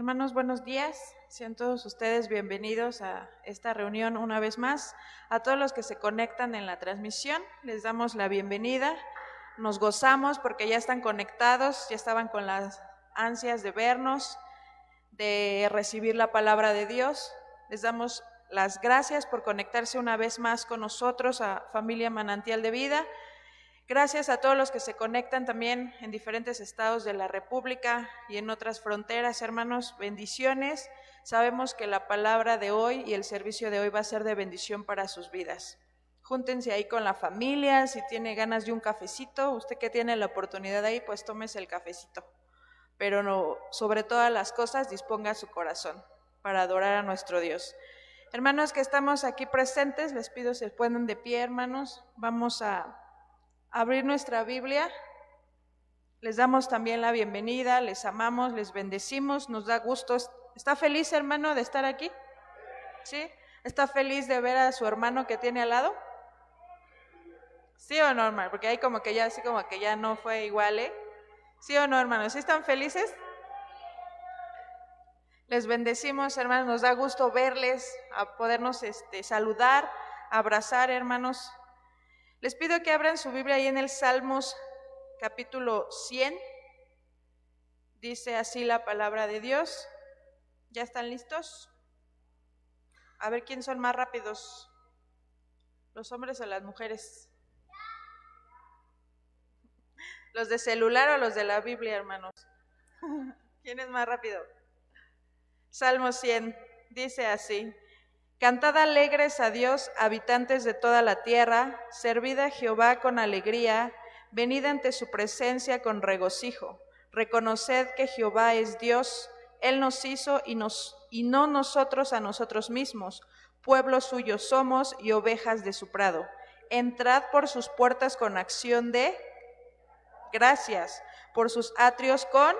Hermanos, buenos días. Sean todos ustedes bienvenidos a esta reunión una vez más. A todos los que se conectan en la transmisión, les damos la bienvenida. Nos gozamos porque ya están conectados, ya estaban con las ansias de vernos, de recibir la palabra de Dios. Les damos las gracias por conectarse una vez más con nosotros, a Familia Manantial de Vida. Gracias a todos los que se conectan también en diferentes estados de la República y en otras fronteras, hermanos, bendiciones. Sabemos que la palabra de hoy y el servicio de hoy va a ser de bendición para sus vidas. Júntense ahí con la familia, si tiene ganas de un cafecito, usted que tiene la oportunidad ahí, pues tómese el cafecito. Pero no, sobre todas las cosas, disponga su corazón para adorar a nuestro Dios. Hermanos que estamos aquí presentes, les pido se pongan de pie, hermanos. Vamos a abrir nuestra Biblia. Les damos también la bienvenida, les amamos, les bendecimos, nos da gusto. ¿Está feliz, hermano, de estar aquí? ¿Sí? ¿Está feliz de ver a su hermano que tiene al lado? ¿Sí o no, hermano? Porque ahí como que ya no fue igual, ¿eh? ¿Sí o no, hermano? ¿Sí están felices? Les bendecimos, hermanos, nos da gusto verles, a podernos saludar, abrazar, hermanos. Les pido que abran su Biblia ahí en el Salmos capítulo 100. Dice así la palabra de Dios. ¿Ya están listos? A ver quién son más rápidos, los hombres o las mujeres. ¿Los de celular o los de la Biblia, hermanos? ¿Quién es más rápido? Salmo 100, dice así: Cantad alegres a Dios, habitantes de toda la tierra, servid a Jehová con alegría, venid ante su presencia con regocijo. Reconoced que Jehová es Dios, Él nos hizo y no nosotros a nosotros mismos. Pueblo suyo somos y ovejas de su prado. Entrad por sus puertas con acción de gracias, por sus atrios con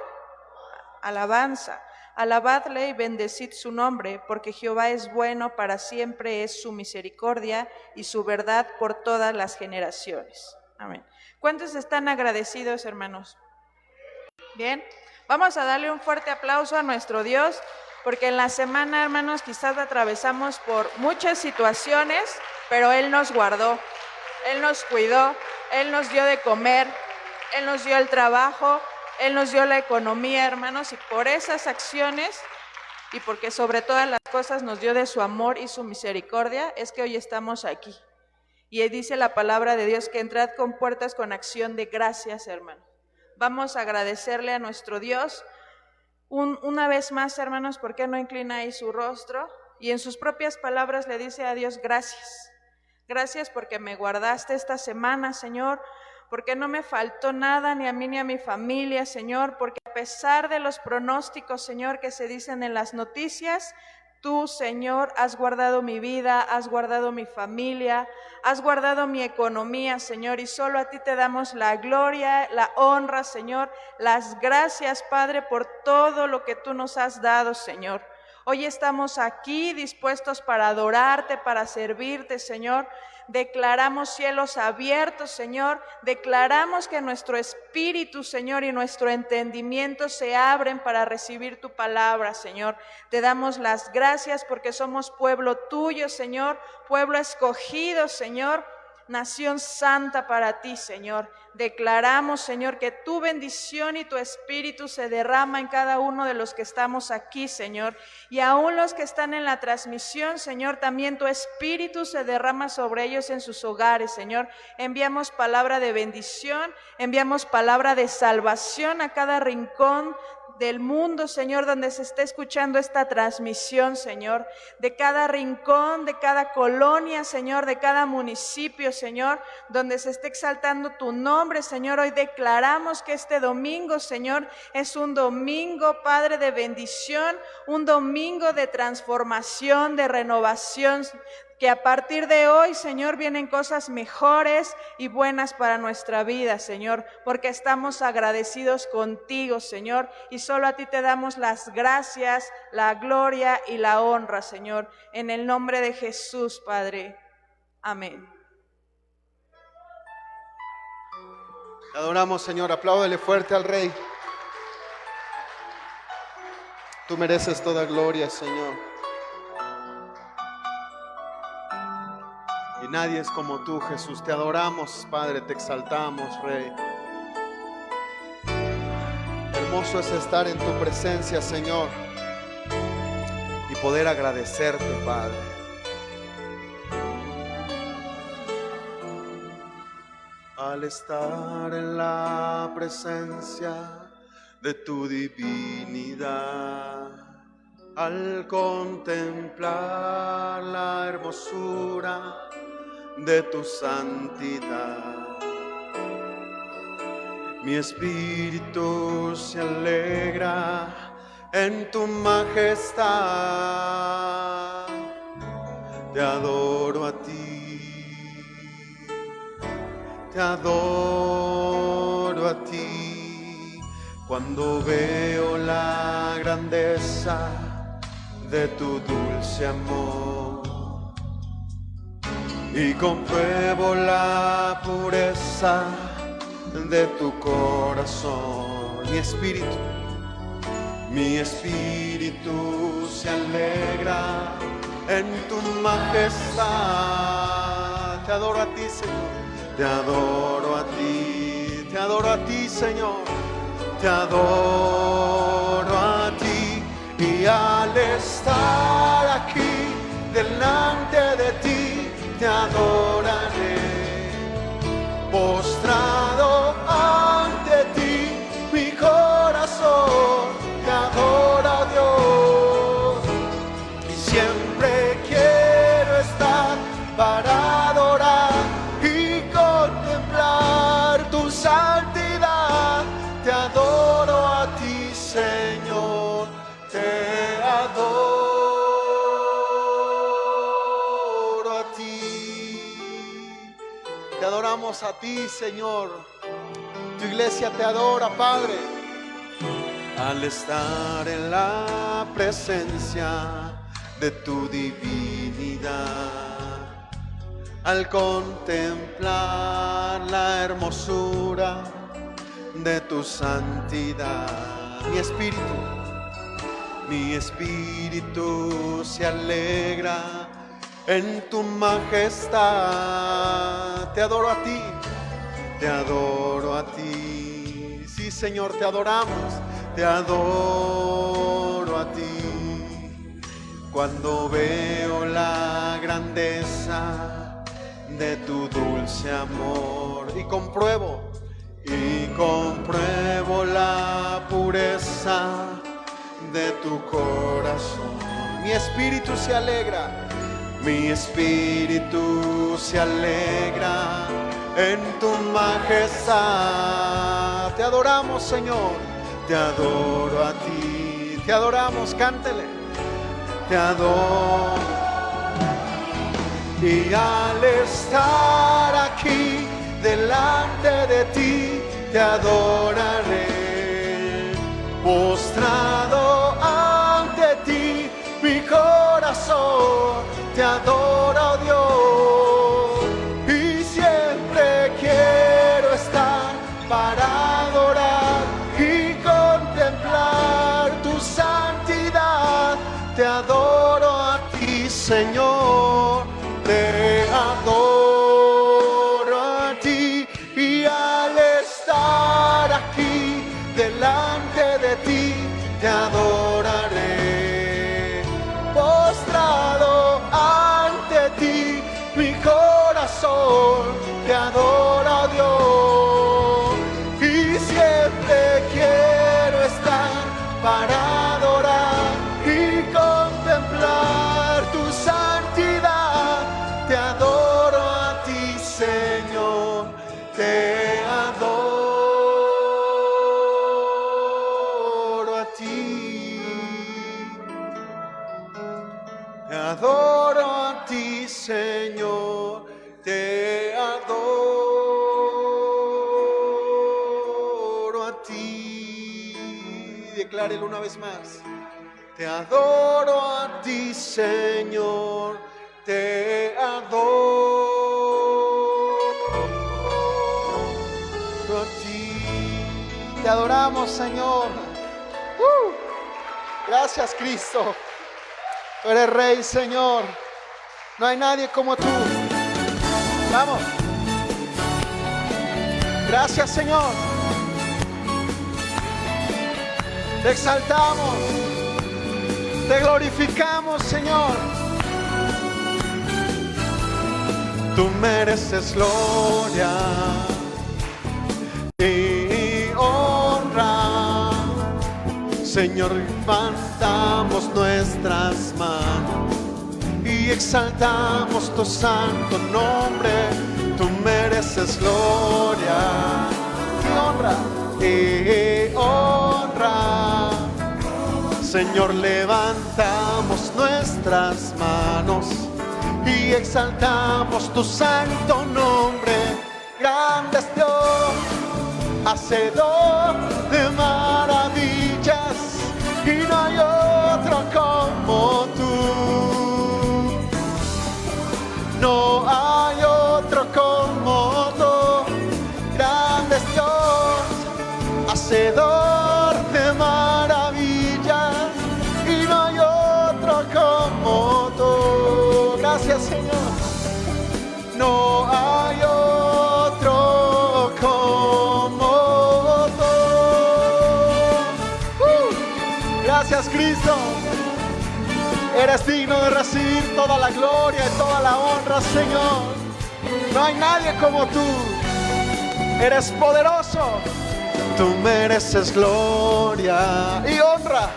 alabanza. Alabadle y bendecid su nombre, porque Jehová es bueno, para siempre es su misericordia y su verdad por todas las generaciones. Amén. ¿Cuántos están agradecidos, hermanos? Bien, vamos a darle un fuerte aplauso a nuestro Dios, porque en la semana, hermanos, quizás atravesamos por muchas situaciones, pero Él nos guardó, Él nos cuidó, Él nos dio de comer, Él nos dio el trabajo, Él nos dio la economía, hermanos, y por esas acciones y porque sobre todas las cosas nos dio de su amor y su misericordia, es que hoy estamos aquí. Y dice la palabra de Dios que entrad con puertas con acción de gracias, hermanos. Vamos a agradecerle a nuestro Dios. Una vez más, hermanos, ¿por qué no inclináis su rostro? Y en sus propias palabras le dice a Dios, gracias. Gracias porque me guardaste esta semana, Señor, porque no me faltó nada ni a mí ni a mi familia, Señor, porque a pesar de los pronósticos, Señor, que se dicen en las noticias, tú, Señor, has guardado mi vida, has guardado mi familia, has guardado mi economía, Señor, y solo a ti te damos la gloria, la honra, Señor, las gracias, Padre, por todo lo que tú nos has dado, Señor. Hoy estamos aquí dispuestos para adorarte, para servirte, Señor. Declaramos cielos abiertos, Señor. Declaramos que nuestro espíritu, Señor, y nuestro entendimiento se abren para recibir tu palabra, Señor. Te damos las gracias porque somos pueblo tuyo, Señor, pueblo escogido, Señor. Nación santa para ti, Señor. Declaramos, Señor, que tu bendición y tu espíritu se derrama en cada uno de los que estamos aquí, Señor. Y aún los que están en la transmisión, Señor, también tu espíritu se derrama sobre ellos en sus hogares, Señor. Enviamos palabra de bendición, enviamos palabra de salvación a cada rincón del mundo, Señor, donde se está escuchando esta transmisión, Señor, de cada rincón, de cada colonia, Señor, de cada municipio, Señor, donde se esté exaltando tu nombre, Señor. Hoy declaramos que este domingo, Señor, es un domingo, Padre, de bendición, un domingo de transformación, de renovación, que a partir de hoy, Señor, vienen cosas mejores y buenas para nuestra vida, Señor, porque estamos agradecidos contigo, Señor, y solo a ti te damos las gracias, la gloria y la honra, Señor, en el nombre de Jesús, Padre. Amén. Adoramos, Señor, apláudele fuerte al Rey. Tú mereces toda gloria, Señor. Y nadie es como tú, Jesús. Te adoramos, Padre, te exaltamos, Rey. Hermoso es estar en tu presencia, Señor, y poder agradecerte, Padre. Al estar en la presencia de tu divinidad, al contemplar la hermosura de tu santidad, mi espíritu se alegra en tu majestad. Te adoro a ti, te adoro a ti. Cuando veo la grandeza de tu dulce amor y compruebo la pureza de tu corazón, mi espíritu se alegra en tu majestad. Te adoro a ti, Señor. Te adoro a ti, te adoro a ti, Señor. Te adoro a ti. Y al estar aquí delante de ti, te adoraré. Postrado ante ti, mi corazón te adora, Dios. Y siempre quiero estar para adorar y contemplar tu santidad. Te adoro a ti, Señor, te adoro a ti. Te adoramos a ti, Señor. Tu iglesia te adora, Padre. Al estar en la presencia de tu divinidad, al contemplar la hermosura de tu santidad, mi espíritu se alegra en tu majestad. Te adoro a ti, te adoro a ti. Sí, Señor, te adoramos, te adoro a ti. Cuando veo la grandeza de tu dulce amor y compruebo la pureza de tu corazón, mi espíritu se alegra. Mi espíritu se alegra en tu majestad. Te adoramos, Señor. Te adoro a ti. Te adoramos, cántele. Te adoro. Y al estar aquí delante de ti, te adoraré. Postrado ante ti, mi corazón te adora, Dios, y siempre quiero estar para adorar y contemplar tu santidad. Te adoro a ti, Señor, te adoro a ti. Y al estar aquí delante de ti, te adoraré. Postrado ante ti, mi corazón te adora, Dios, y siempre quiero estar para adorar y contemplar tu santidad. Te adoro a ti, Señor, te adoro a ti. Te adoro a ti, Señor, te adoro a ti. Declárelo una vez más. Te adoro a ti, Señor, te adoro a ti. Te adoramos, Señor. Gracias, Cristo. Tú eres Rey, Señor. No hay nadie como tú. Vamos. Gracias, Señor. Te exaltamos. Te glorificamos, Señor. Tú mereces gloria y honra. Señor, levantamos nuestras manos y exaltamos tu santo nombre. Tú mereces gloria y honra. Señor, levantamos nuestras manos y exaltamos tu santo nombre. Grande es Dios, hacedor de maravillas, y no hay otro como tú. No hay otro como tú. Grande es Dios, hacedor de maravillas, y no hay otro como tú. Gracias, Señor. No hay otro como tú. Gracias, Cristo. Eres digno de recibir toda la gloria y toda la honra, Señor. No hay nadie como tú. Eres poderoso. Tú mereces gloria y honra.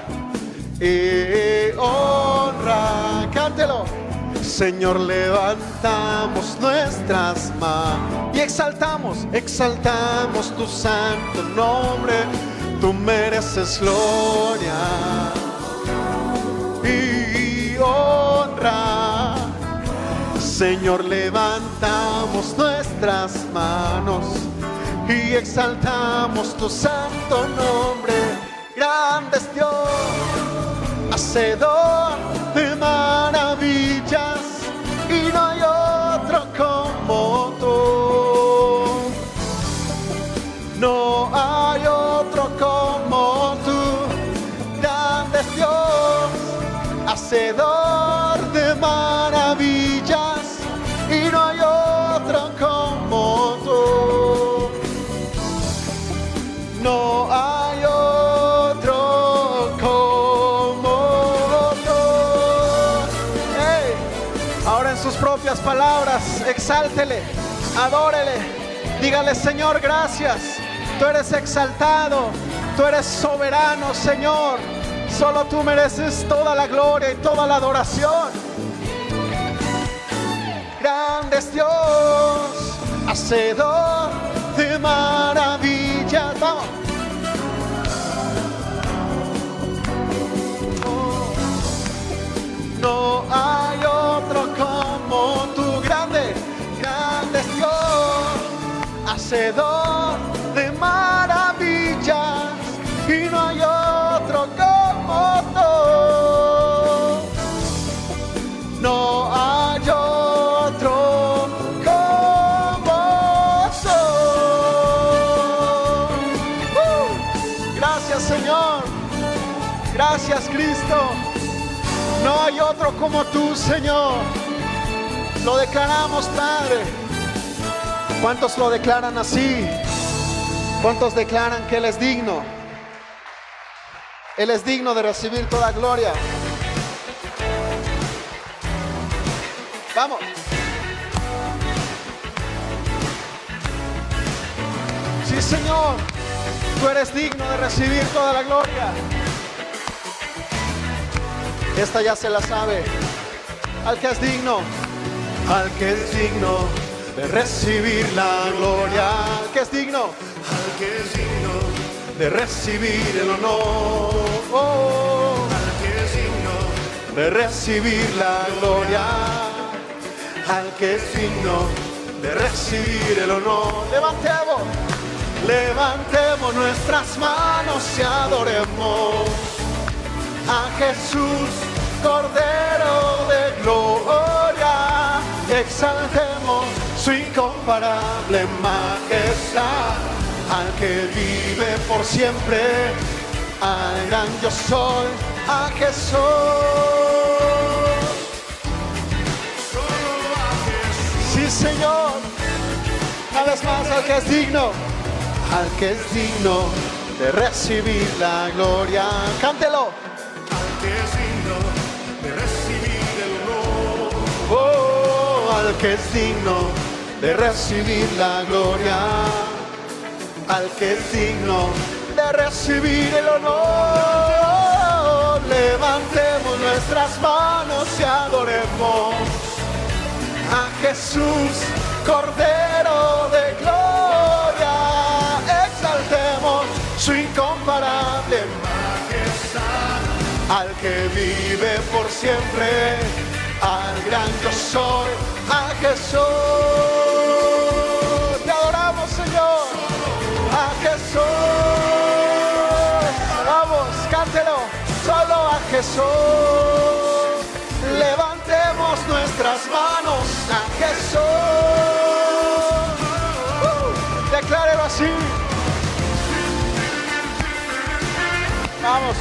Y honra. Cántelo. Señor, levantamos nuestras manos y exaltamos tu santo nombre. Tú mereces gloria y honra. Señor, levantamos nuestras manos y exaltamos tu santo nombre. Grande es Dios, hacedor de maravillas, y no hay otro como tú. No hay otro como tú. Grande es Dios, hacedor de maravillas, y no hay otro como tú. No hay otro como tú. Hey. Ahora en sus propias palabras, exáltele, adórele, dígale: Señor, gracias. Tú eres exaltado, tú eres soberano, Señor. Solo tú mereces toda la gloria y toda la adoración. Grande es Dios, hacedor de maravillas. Vamos. No hay otro como tú. Grande es Dios, hacedor de maravillas, y no hay otro como tú. No hay otro como tú. Gracias, Señor. Gracias, Cristo. No hay otro como tú, Señor. Lo declaramos, Padre. ¿Cuántos lo declaran así? ¿Cuántos declaran que Él es digno? Él es digno de recibir toda gloria. Vamos. Sí, Señor. Tú eres digno de recibir toda la gloria. Esta ya se la sabe. Al que es digno de recibir la gloria. Al que es digno de recibir el honor. Al que es digno de recibir la gloria. Al que es digno de recibir el honor. Levantemos nuestras manos y adoremos a Jesús, Cordero de gloria. Exaltemos su incomparable majestad, al que vive por siempre, al gran yo soy, a Jesús. Sí, Señor. Una vez más, al que es digno de recibir la gloria. Cántelo. Al que es digno de recibir el honor. Oh, al que es digno de recibir la gloria. Al que es digno de recibir el honor. Levantemos nuestras manos y adoremos a Jesús, Cordero de gloria. Exaltemos su incomparable majestad, al que vive por siempre, al gran yo soy, a Jesús. Te adoramos, Señor, a Jesús. Vamos, cántelo, solo a Jesús. Levantemos nuestras manos a Jesús. Declárelo así. Vamos,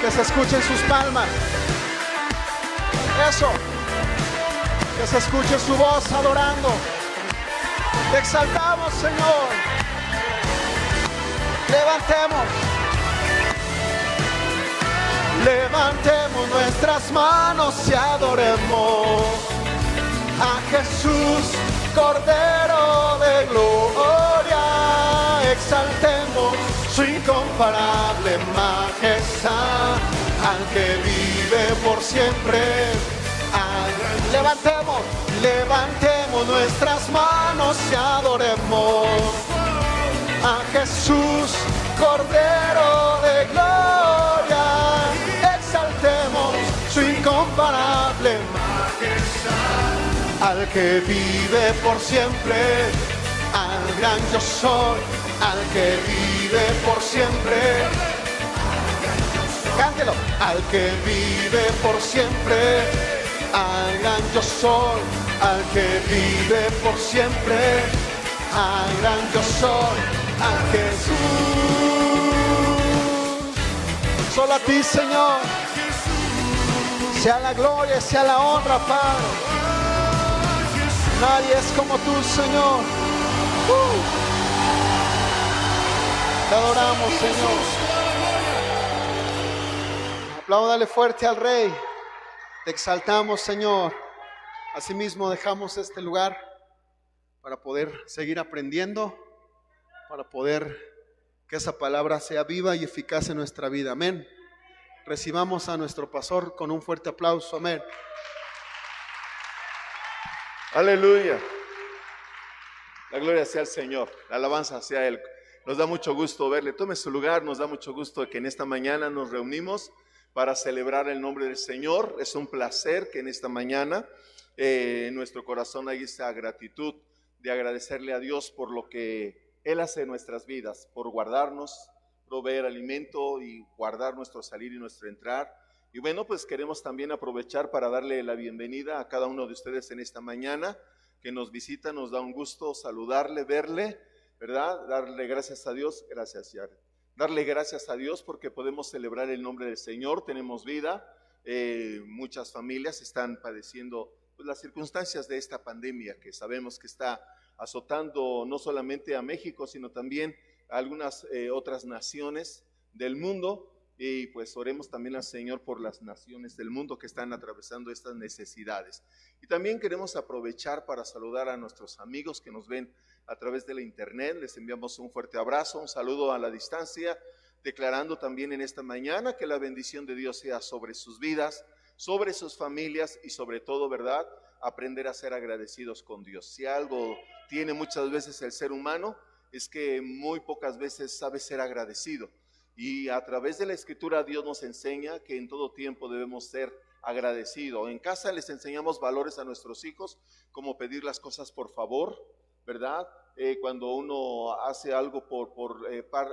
que se escuchen sus palmas. Eso, que se escuche su voz adorando. Te exaltamos, Señor. Levantemos nuestras manos y adoremos a Jesús, Cordero de gloria. Exaltemos su incomparable majestad, al que vive por siempre. Levantemos nuestras manos y adoremos a Jesús, Cordero de gloria. Exaltemos su incomparable majestad, al que vive por siempre, al gran yo soy, al que vive por siempre. Cántelo. Al que vive por siempre, al gran yo soy, al que vive por siempre, al gran yo soy, a Jesús. Solo a ti, Señor, sea la gloria, sea la honra, Padre. Nadie es como tú, Señor. Te adoramos, Señor. Apláudale fuerte al Rey. Te exaltamos, Señor. Asimismo dejamos este lugar para poder seguir aprendiendo, para poder que esa palabra sea viva y eficaz en nuestra vida. Amén. Recibamos a nuestro pastor con un fuerte aplauso. Amén. Aleluya. La gloria sea al Señor, la alabanza sea a Él. Nos da mucho gusto verle. Tome su lugar, nos da mucho gusto que en esta mañana nos reunimos para celebrar el nombre del Señor. Es un placer que en esta mañana en nuestro corazón hay esa gratitud de agradecerle a Dios por lo que Él hace en nuestras vidas, por guardarnos, proveer alimento y guardar nuestro salir y nuestro entrar. Y bueno, pues queremos también aprovechar para darle la bienvenida a cada uno de ustedes en esta mañana que nos visita. Nos da un gusto saludarle, verle, ¿verdad? Darle gracias a Dios. Gracias, Jared. Darle gracias a Dios porque podemos celebrar el nombre del Señor, tenemos vida. Muchas familias están padeciendo pues, las circunstancias de esta pandemia que sabemos que está azotando no solamente a México, sino también a algunas otras naciones del mundo. Y pues oremos también al Señor por las naciones del mundo que están atravesando estas necesidades. Y también queremos aprovechar para saludar a nuestros amigos que nos ven a través de la internet. Les enviamos un fuerte abrazo, un saludo a la distancia, declarando también en esta mañana que la bendición de Dios sea sobre sus vidas, sobre sus familias y sobre todo, ¿verdad?, aprender a ser agradecidos con Dios. Si algo tiene muchas veces el ser humano, es que muy pocas veces sabe ser agradecido. Y a través de la Escritura Dios nos enseña que en todo tiempo debemos ser agradecidos. En casa les enseñamos valores a nuestros hijos, como pedir las cosas por favor, ¿verdad? Cuando uno hace algo por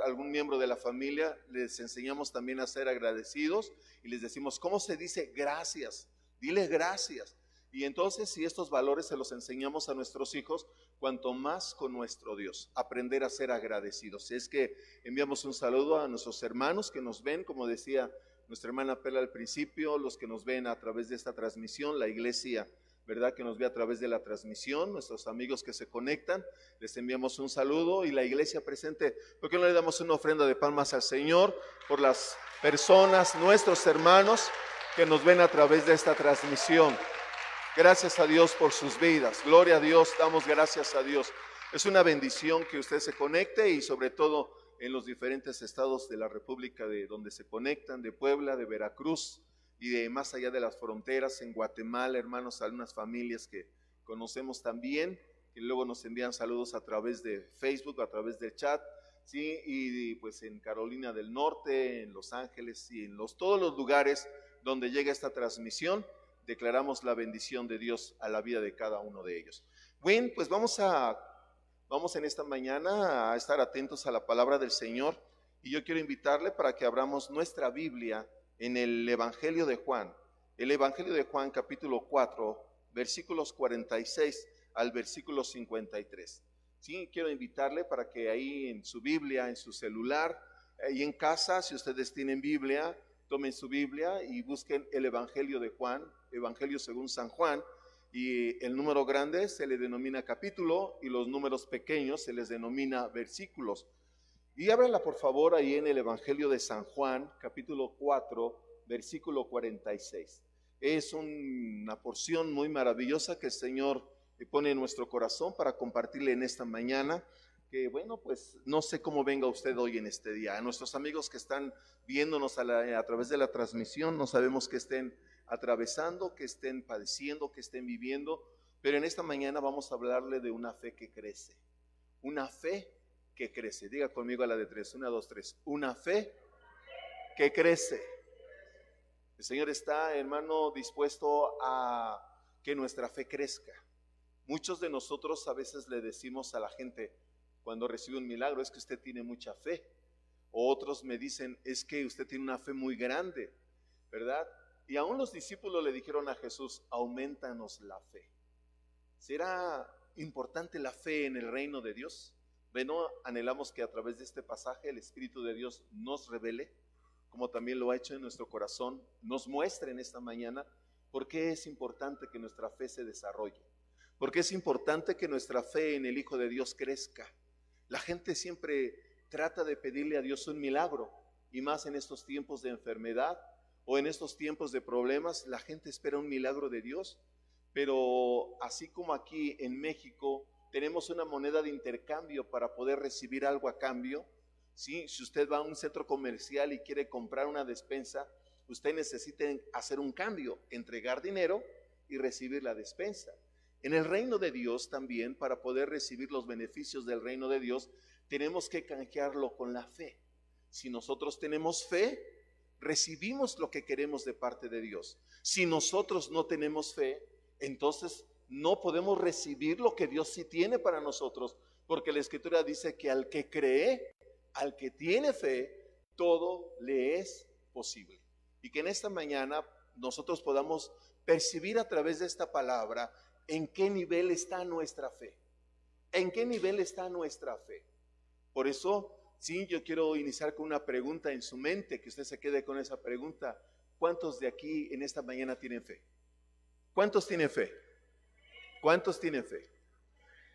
algún miembro de la familia, les enseñamos también a ser agradecidos y les decimos, ¿cómo se dice gracias? Dile gracias. Y entonces, si estos valores se los enseñamos a nuestros hijos, cuanto más con nuestro Dios, aprender a ser agradecidos. Es que enviamos un saludo a nuestros hermanos que nos ven, como decía nuestra hermana Perla al principio, los que nos ven a través de esta transmisión, la iglesia, ¿verdad? Que nos ve a través de la transmisión, nuestros amigos que se conectan, les enviamos un saludo y la iglesia presente. ¿Por qué no le damos una ofrenda de palmas al Señor por las personas, nuestros hermanos que nos ven a través de esta transmisión? Gracias a Dios por sus vidas, gloria a Dios, damos gracias a Dios. Es una bendición que usted se conecte y sobre todo en los diferentes estados de la República de donde se conectan, de Puebla, de Veracruz y de más allá de las fronteras, en Guatemala, hermanos, algunas familias que conocemos también, que luego nos envían saludos a través de Facebook, a través del chat, ¿sí? Y pues en Carolina del Norte, en Los Ángeles y en todos los lugares donde llega esta transmisión, declaramos la bendición de Dios a la vida de cada uno de ellos. Bueno, pues vamos en esta mañana a estar atentos a la palabra del Señor y yo quiero invitarle para que abramos nuestra Biblia en el Evangelio de Juan. El Evangelio de Juan capítulo 4, versículos 46 al versículo 53. Sí, quiero invitarle para que ahí en su Biblia, en su celular, ahí en casa, si ustedes tienen Biblia, tomen su Biblia y busquen el Evangelio de Juan, Evangelio según San Juan, y el número grande se le denomina capítulo y los números pequeños se les denomina versículos. Y ábranla por favor ahí en el Evangelio de San Juan, capítulo 4, versículo 46. Es una porción muy maravillosa que el Señor pone en nuestro corazón para compartirle en esta mañana. Que bueno, pues no sé cómo venga usted hoy en este día. A nuestros amigos que están viéndonos a través de la transmisión, no sabemos que estén atravesando, que estén padeciendo, que estén viviendo, pero en esta mañana vamos a hablarle de una fe que crece. Una fe que crece. Diga conmigo a la de 3, 1, 2, 3. Una fe que crece. El Señor está, hermano, dispuesto a que nuestra fe crezca. Muchos de nosotros a veces le decimos a la gente, cuando recibe un milagro, es que usted tiene mucha fe. O otros me dicen, es que usted tiene una fe muy grande, ¿verdad? Y aún los discípulos le dijeron a Jesús, aumentanos la fe. ¿Será importante la fe en el reino de Dios? Bueno, anhelamos que a través de este pasaje el Espíritu de Dios nos revele, como también lo ha hecho en nuestro corazón, nos muestre en esta mañana por qué es importante que nuestra fe se desarrolle, por qué es importante que nuestra fe en el Hijo de Dios crezca. La gente siempre trata de pedirle a Dios un milagro, y más en estos tiempos de enfermedad o en estos tiempos de problemas, la gente espera un milagro de Dios. Pero así como aquí en México tenemos una moneda de intercambio para poder recibir algo a cambio, ¿sí? Si usted va a un centro comercial y quiere comprar una despensa, usted necesita hacer un cambio, entregar dinero y recibir la despensa. En el reino de Dios también, para poder recibir los beneficios del reino de Dios, tenemos que canjearlo con la fe. Si nosotros tenemos fe, recibimos lo que queremos de parte de Dios. Si nosotros no tenemos fe, entonces no podemos recibir lo que Dios sí tiene para nosotros, porque la Escritura dice que al que cree, al que tiene fe, todo le es posible. Y que en esta mañana nosotros podamos percibir a través de esta palabra en qué nivel está nuestra fe. ¿En qué nivel está nuestra fe? Por eso, sí, yo quiero iniciar con una pregunta en su mente, que usted se quede con esa pregunta. ¿Cuántos de aquí en esta mañana tienen fe? ¿Cuántos tienen fe? ¿Cuántos tienen fe?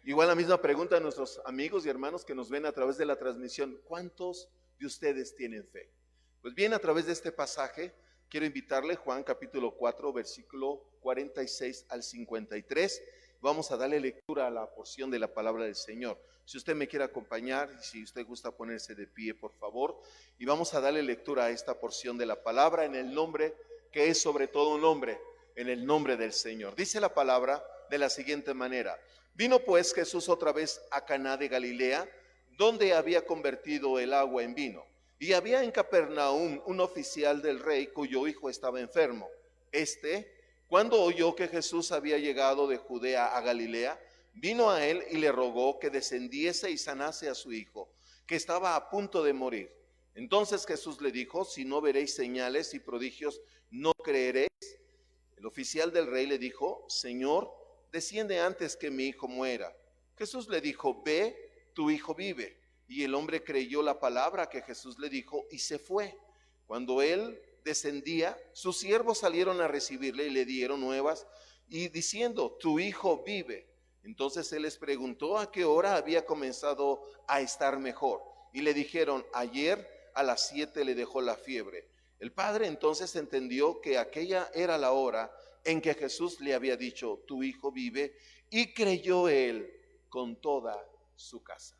Igual la misma pregunta a nuestros amigos y hermanos que nos ven a través de la transmisión. ¿Cuántos de ustedes tienen fe? Pues bien, a través de este pasaje quiero invitarle, Juan capítulo 4, versículo 46 al 53. Vamos a darle lectura a la porción de la palabra del Señor. Si usted me quiere acompañar, si usted gusta ponerse de pie, por favor. Y vamos a darle lectura a esta porción de la palabra en el nombre que es sobre todo un nombre, en el nombre del Señor. Dice la palabra de la siguiente manera. Vino pues Jesús otra vez a Caná de Galilea, donde había convertido el agua en vino. Y había en Capernaum un oficial del rey cuyo hijo estaba enfermo. Cuando oyó que Jesús había llegado de Judea a Galilea, vino a él y le rogó que descendiese y sanase a su hijo, que estaba a punto de morir. Entonces Jesús le dijo, si no veréis señales y prodigios, no creeréis. El oficial del rey le dijo, Señor, desciende antes que mi hijo muera. Jesús le dijo, ve, tu hijo vive. Y el hombre creyó la palabra que Jesús le dijo y se fue. Cuando él descendía, sus siervos salieron a recibirle y le dieron nuevas y diciendo: tu hijo vive. Entonces él les preguntó a qué hora había comenzado a estar mejor. Y le dijeron: ayer a las 7 le dejó la fiebre. El padre entonces entendió que aquella era la hora en que Jesús le había dicho: tu hijo vive, y creyó él con toda su casa.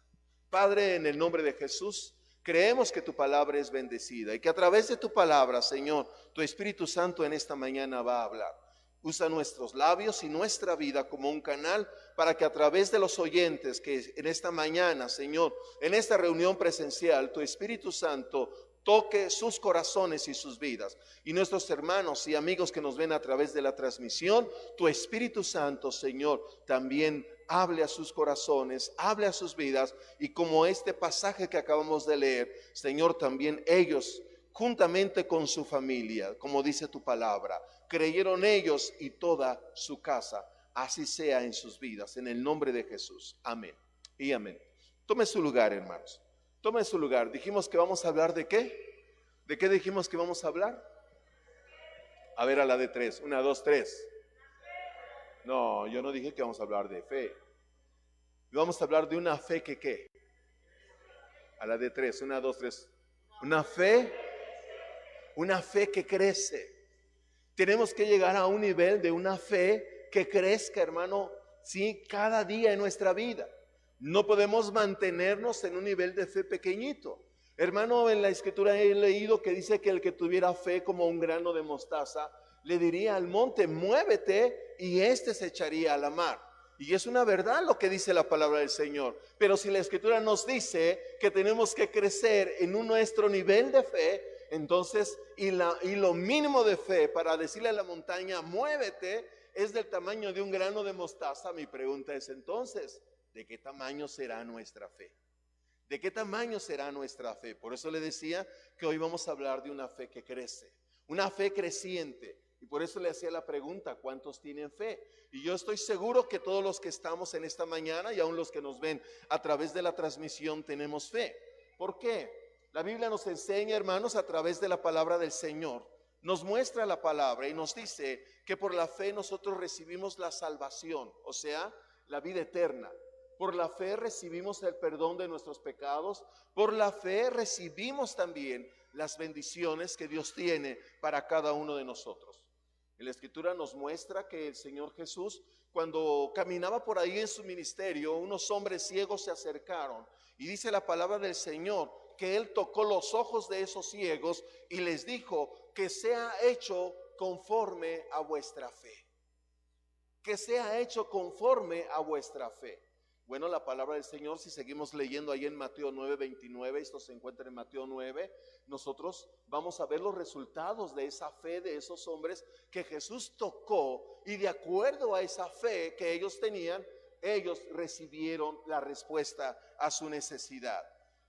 Padre, en el nombre de Jesús, creemos que tu palabra es bendecida y que a través de tu palabra, Señor, tu Espíritu Santo en esta mañana va a hablar. Usa nuestros labios y nuestra vida como un canal para que a través de los oyentes que en esta mañana, Señor, en esta reunión presencial, tu Espíritu Santo toque sus corazones y sus vidas. Y nuestros hermanos y amigos que nos ven a través de la transmisión, tu Espíritu Santo, Señor, también hable a sus corazones, hable a sus vidas. Y como este pasaje que acabamos de leer, Señor, también ellos, juntamente con su familia, como dice tu palabra, creyeron ellos y toda su casa. Así sea en sus vidas, en el nombre de Jesús. Amén y amén. Tome su lugar, hermanos. Tome su lugar. Dijimos que vamos a hablar ¿de qué? ¿De qué dijimos que vamos a hablar? A ver, a la de 3. 1, 2, 3. No, yo no dije que vamos a hablar de fe. Vamos a hablar de una fe que ¿qué? A la de 3. 1, 2, 3. Una fe que crece. Tenemos que llegar a un nivel de una fe que crezca, hermano, sí, cada día en nuestra vida. No podemos mantenernos en un nivel de fe pequeñito. Hermano, en la escritura he leído que dice que el que tuviera fe como un grano de mostaza, le diría al monte: muévete, y éste se echaría a la mar. Y es una verdad lo que dice la palabra del Señor. Pero si la escritura nos dice que tenemos que crecer en nuestro nivel de fe, entonces, y lo mínimo de fe para decirle a la montaña: muévete, es del tamaño de un grano de mostaza. Mi pregunta es entonces, ¿de qué tamaño será nuestra fe? ¿De qué tamaño será nuestra fe? Por eso le decía que hoy vamos a hablar de una fe que crece, una fe creciente. Y por eso le hacía la pregunta: ¿cuántos tienen fe? Y yo estoy seguro que todos los que estamos en esta mañana, y aún los que nos ven a través de la transmisión, tenemos fe. ¿Por qué? La Biblia nos enseña, hermanos, a través de la palabra del Señor. Nos muestra la palabra y nos dice que por la fe nosotros recibimos la salvación, o sea, la vida eterna. Por la fe recibimos el perdón de nuestros pecados. Por la fe recibimos también las bendiciones que Dios tiene para cada uno de nosotros. En la escritura nos muestra que el Señor Jesús, cuando caminaba por ahí en su ministerio, unos hombres ciegos se acercaron, y dice la palabra del Señor que Él tocó los ojos de esos ciegos y les dijo: que sea hecho conforme a vuestra fe. Que sea hecho conforme a vuestra fe. Bueno, la palabra del Señor, si seguimos leyendo ahí en Mateo 9:29, esto se encuentra en Mateo 9, nosotros vamos a ver los resultados de esa fe de esos hombres que Jesús tocó, y de acuerdo a esa fe que ellos tenían, ellos recibieron la respuesta a su necesidad.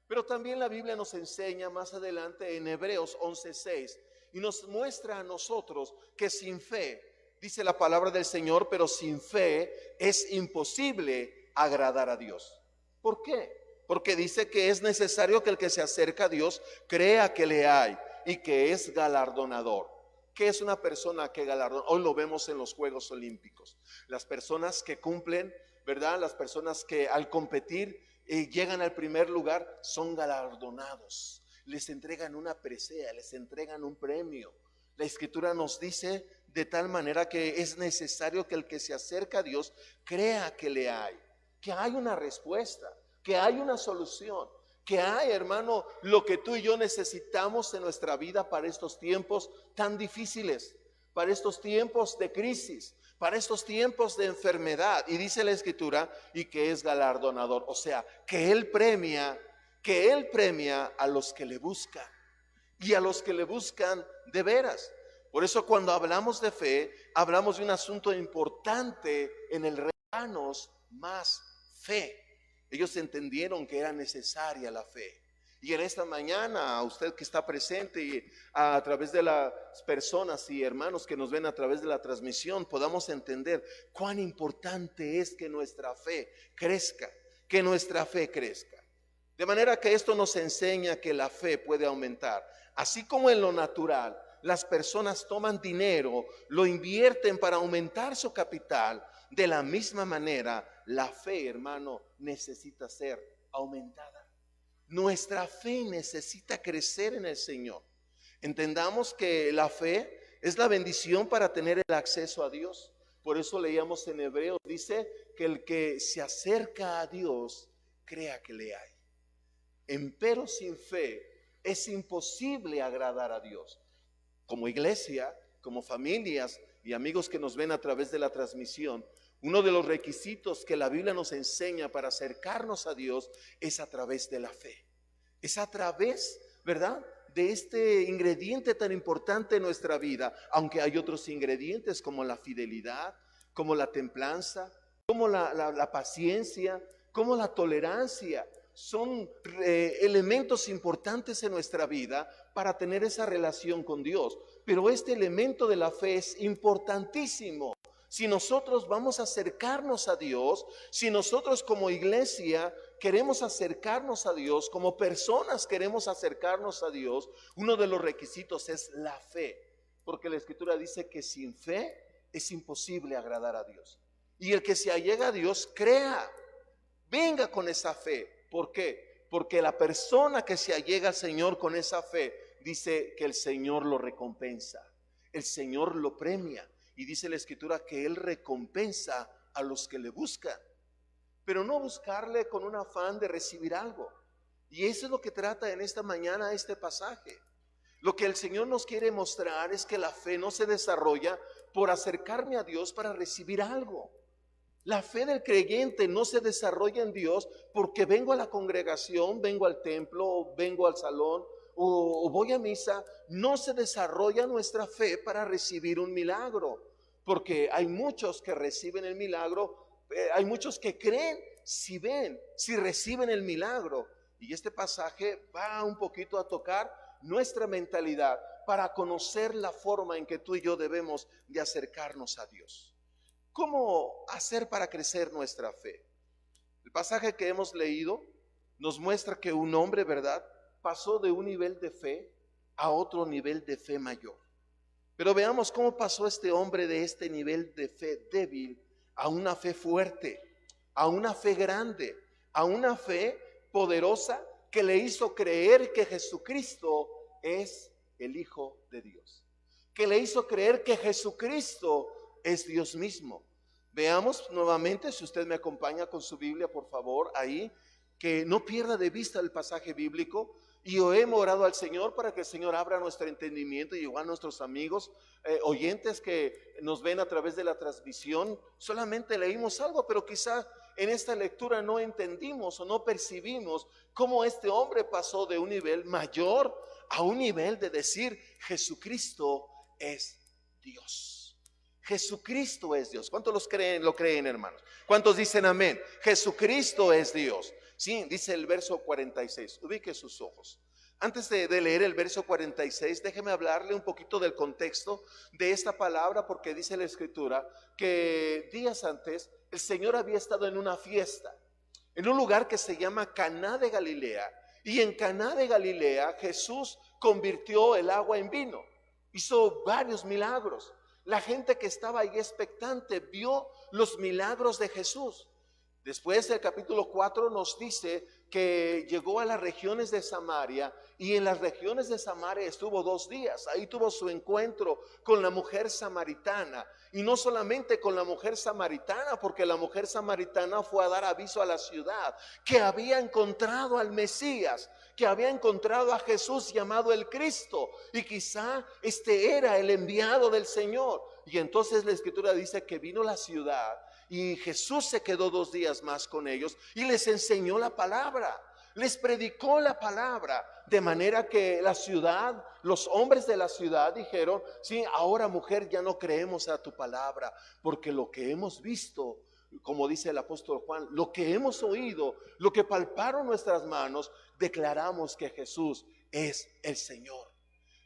Pero también la Biblia nos enseña más adelante en Hebreos 11:6, y nos muestra a nosotros que sin fe, dice la palabra del Señor, pero sin fe es imposible agradar a Dios. ¿Por qué? Porque dice que es necesario que el que se acerca a Dios crea que le hay y que es galardonador. ¿Qué es una persona que galardona? Hoy lo vemos en los Juegos Olímpicos. Las personas que cumplen, ¿verdad? Las personas que al competir llegan al primer lugar son galardonados. Les entregan una presea, les entregan un premio. La escritura nos dice de tal manera que es necesario que el que se acerca a Dios crea que le hay, que hay una respuesta, que hay una solución, que hay, hermano, lo que tú y yo necesitamos en nuestra vida para estos tiempos tan difíciles, para estos tiempos de crisis, para estos tiempos de enfermedad. Y dice la escritura, y que es galardonador, o sea, que Él premia a los que le buscan, y a los que le buscan de veras. Por eso cuando hablamos de fe, hablamos de un asunto importante en el reino, más fe. Ellos entendieron que era necesaria la fe. Y en esta mañana, a usted que está presente y a través de las personas y hermanos que nos ven a través de la transmisión, podamos entender cuán importante es que nuestra fe crezca, que nuestra fe crezca. De manera que esto nos enseña que la fe puede aumentar. Así como en lo natural, las personas toman dinero, lo invierten para aumentar su capital. De la misma manera, la fe, hermano, necesita ser aumentada. Nuestra fe necesita crecer en el Señor. Entendamos que la fe es la bendición para tener el acceso a Dios. Por eso leíamos en Hebreos, dice que el que se acerca a Dios, crea que le hay. Empero sin fe es imposible agradar a Dios. Como iglesia, como familias y amigos que nos ven a través de la transmisión, uno de los requisitos que la Biblia nos enseña para acercarnos a Dios es a través de la fe. Es a través, ¿verdad?, de este ingrediente tan importante en nuestra vida, aunque hay otros ingredientes como la fidelidad, como la templanza, como la paciencia, como la tolerancia. Son elementos importantes en nuestra vida para tener esa relación con Dios. Pero este elemento de la fe es importantísimo. Si nosotros vamos a acercarnos a Dios, si nosotros como iglesia queremos acercarnos a Dios, como personas queremos acercarnos a Dios, uno de los requisitos es la fe. Porque la Escritura dice que sin fe es imposible agradar a Dios. Y el que se allega a Dios, crea, venga con esa fe. ¿Por qué? Porque la persona que se allega al Señor con esa fe, dice que el Señor lo recompensa, el Señor lo premia. Y dice la Escritura que Él recompensa a los que le buscan. Pero no buscarle con un afán de recibir algo. Y eso es lo que trata en esta mañana este pasaje. Lo que el Señor nos quiere mostrar es que la fe no se desarrolla por acercarme a Dios para recibir algo. La fe del creyente no se desarrolla en Dios porque vengo a la congregación, vengo al templo, vengo al salón o voy a misa. No se desarrolla nuestra fe para recibir un milagro, porque hay muchos que reciben el milagro, hay muchos que creen si ven, si reciben el milagro. Y este pasaje va un poquito a tocar nuestra mentalidad para conocer la forma en que tú y yo debemos de acercarnos a Dios. ¿Cómo hacer para crecer nuestra fe? El pasaje que hemos leído nos muestra que un hombre, ¿verdad?, pasó de un nivel de fe a otro nivel de fe mayor. Pero veamos cómo pasó este hombre de este nivel de fe débil a una fe fuerte, a una fe grande, a una fe poderosa que le hizo creer que Jesucristo es el Hijo de Dios, que le hizo creer que Jesucristo es Dios mismo. Veamos nuevamente, si usted me acompaña con su Biblia, por favor, ahí, que no pierda de vista el pasaje bíblico. Y hemos orado al Señor para que el Señor abra nuestro entendimiento, y igual a nuestros amigos oyentes que nos ven a través de la transmisión. Solamente leímos algo, pero quizá en esta lectura no entendimos o no percibimos cómo este hombre pasó de un nivel mayor a un nivel de decir Jesucristo es Dios. Jesucristo es Dios. ¿Cuántos lo creen, hermanos? ¿Cuántos dicen amén? Jesucristo es Dios. Sí, dice el verso 46. Ubique sus ojos. Antes de leer el verso 46, déjeme hablarle un poquito del contexto de esta palabra, porque dice la Escritura que días antes el Señor había estado en una fiesta, en un lugar que se llama Caná de Galilea. Y en Caná de Galilea Jesús convirtió el agua en vino. Hizo varios milagros. La gente que estaba ahí expectante vio los milagros de Jesús. Después el capítulo 4 nos dice que llegó a las regiones de Samaria, y en las regiones de Samaria estuvo 2 días. Ahí tuvo su encuentro con la mujer samaritana, y no solamente con la mujer samaritana, porque la mujer samaritana fue a dar aviso a la ciudad que había encontrado al Mesías, que había encontrado a Jesús llamado el Cristo, y quizá este era el enviado del Señor. Y entonces la Escritura dice que vino la ciudad, y Jesús se quedó 2 días más con ellos y les enseñó la palabra, les predicó la palabra, de manera que la ciudad, los hombres de la ciudad dijeron: sí, ahora mujer ya no creemos a tu palabra, porque lo que hemos visto, como dice el apóstol Juan, lo que hemos oído, lo que palparon nuestras manos, declaramos que Jesús es el Señor,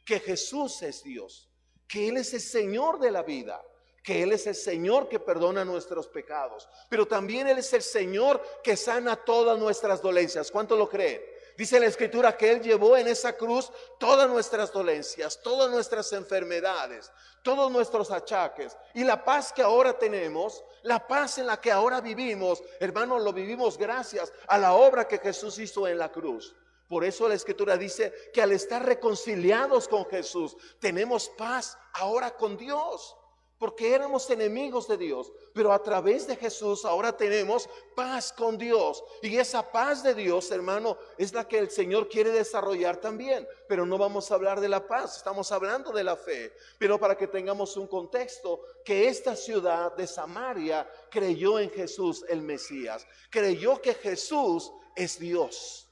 que Jesús es Dios, que Él es el Señor de la vida, que Él es el Señor que perdona nuestros pecados, pero también Él es el Señor que sana todas nuestras dolencias. ¿Cuánto lo creen? Dice la Escritura que Él llevó en esa cruz todas nuestras dolencias, todas nuestras enfermedades, todos nuestros achaques. Y la paz que ahora tenemos, la paz en la que ahora vivimos, hermanos, lo vivimos gracias a la obra que Jesús hizo en la cruz. Por eso la Escritura dice que al estar reconciliados con Jesús, tenemos paz ahora con Dios. Porque éramos enemigos de Dios, pero a través de Jesús ahora tenemos paz con Dios. Y esa paz de Dios, hermano, es la que el Señor quiere desarrollar también. Pero no vamos a hablar de la paz, estamos hablando de la fe. Pero para que tengamos un contexto, que esta ciudad de Samaria creyó en Jesús el Mesías. Creyó que Jesús es Dios.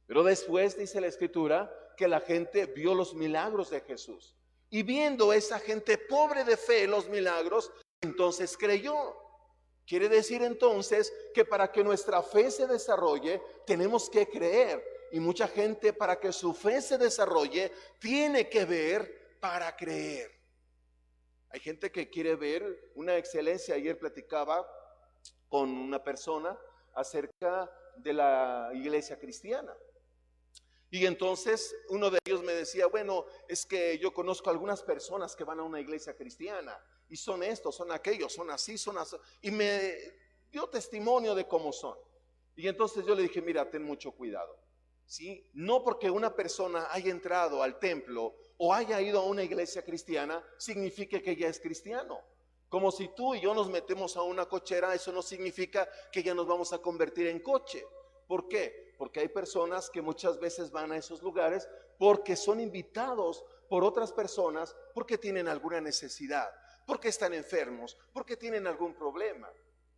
Pero después dice la Escritura que la gente vio los milagros de Jesús. Y viendo esa gente pobre de fe los milagros, entonces creyó. Quiere decir entonces que para que nuestra fe se desarrolle, tenemos que creer. Y mucha gente, para que su fe se desarrolle, tiene que ver para creer. Hay gente que quiere ver una excelencia. Ayer platicaba con una persona acerca de la iglesia cristiana. Y entonces uno de ellos me decía, bueno, es que yo conozco algunas personas que van a una iglesia cristiana y son estos, son aquellos, son así, son así. Y me dio testimonio de cómo son. Y entonces yo le dije, mira, ten mucho cuidado, ¿sí? No porque una persona haya entrado al templo o haya ido a una iglesia cristiana, significa que ya es cristiano. Como si tú y yo nos metemos a una cochera, eso no significa que ya nos vamos a convertir en coche. ¿Por qué? Porque hay personas que muchas veces van a esos lugares porque son invitados por otras personas, porque tienen alguna necesidad, porque están enfermos, porque tienen algún problema.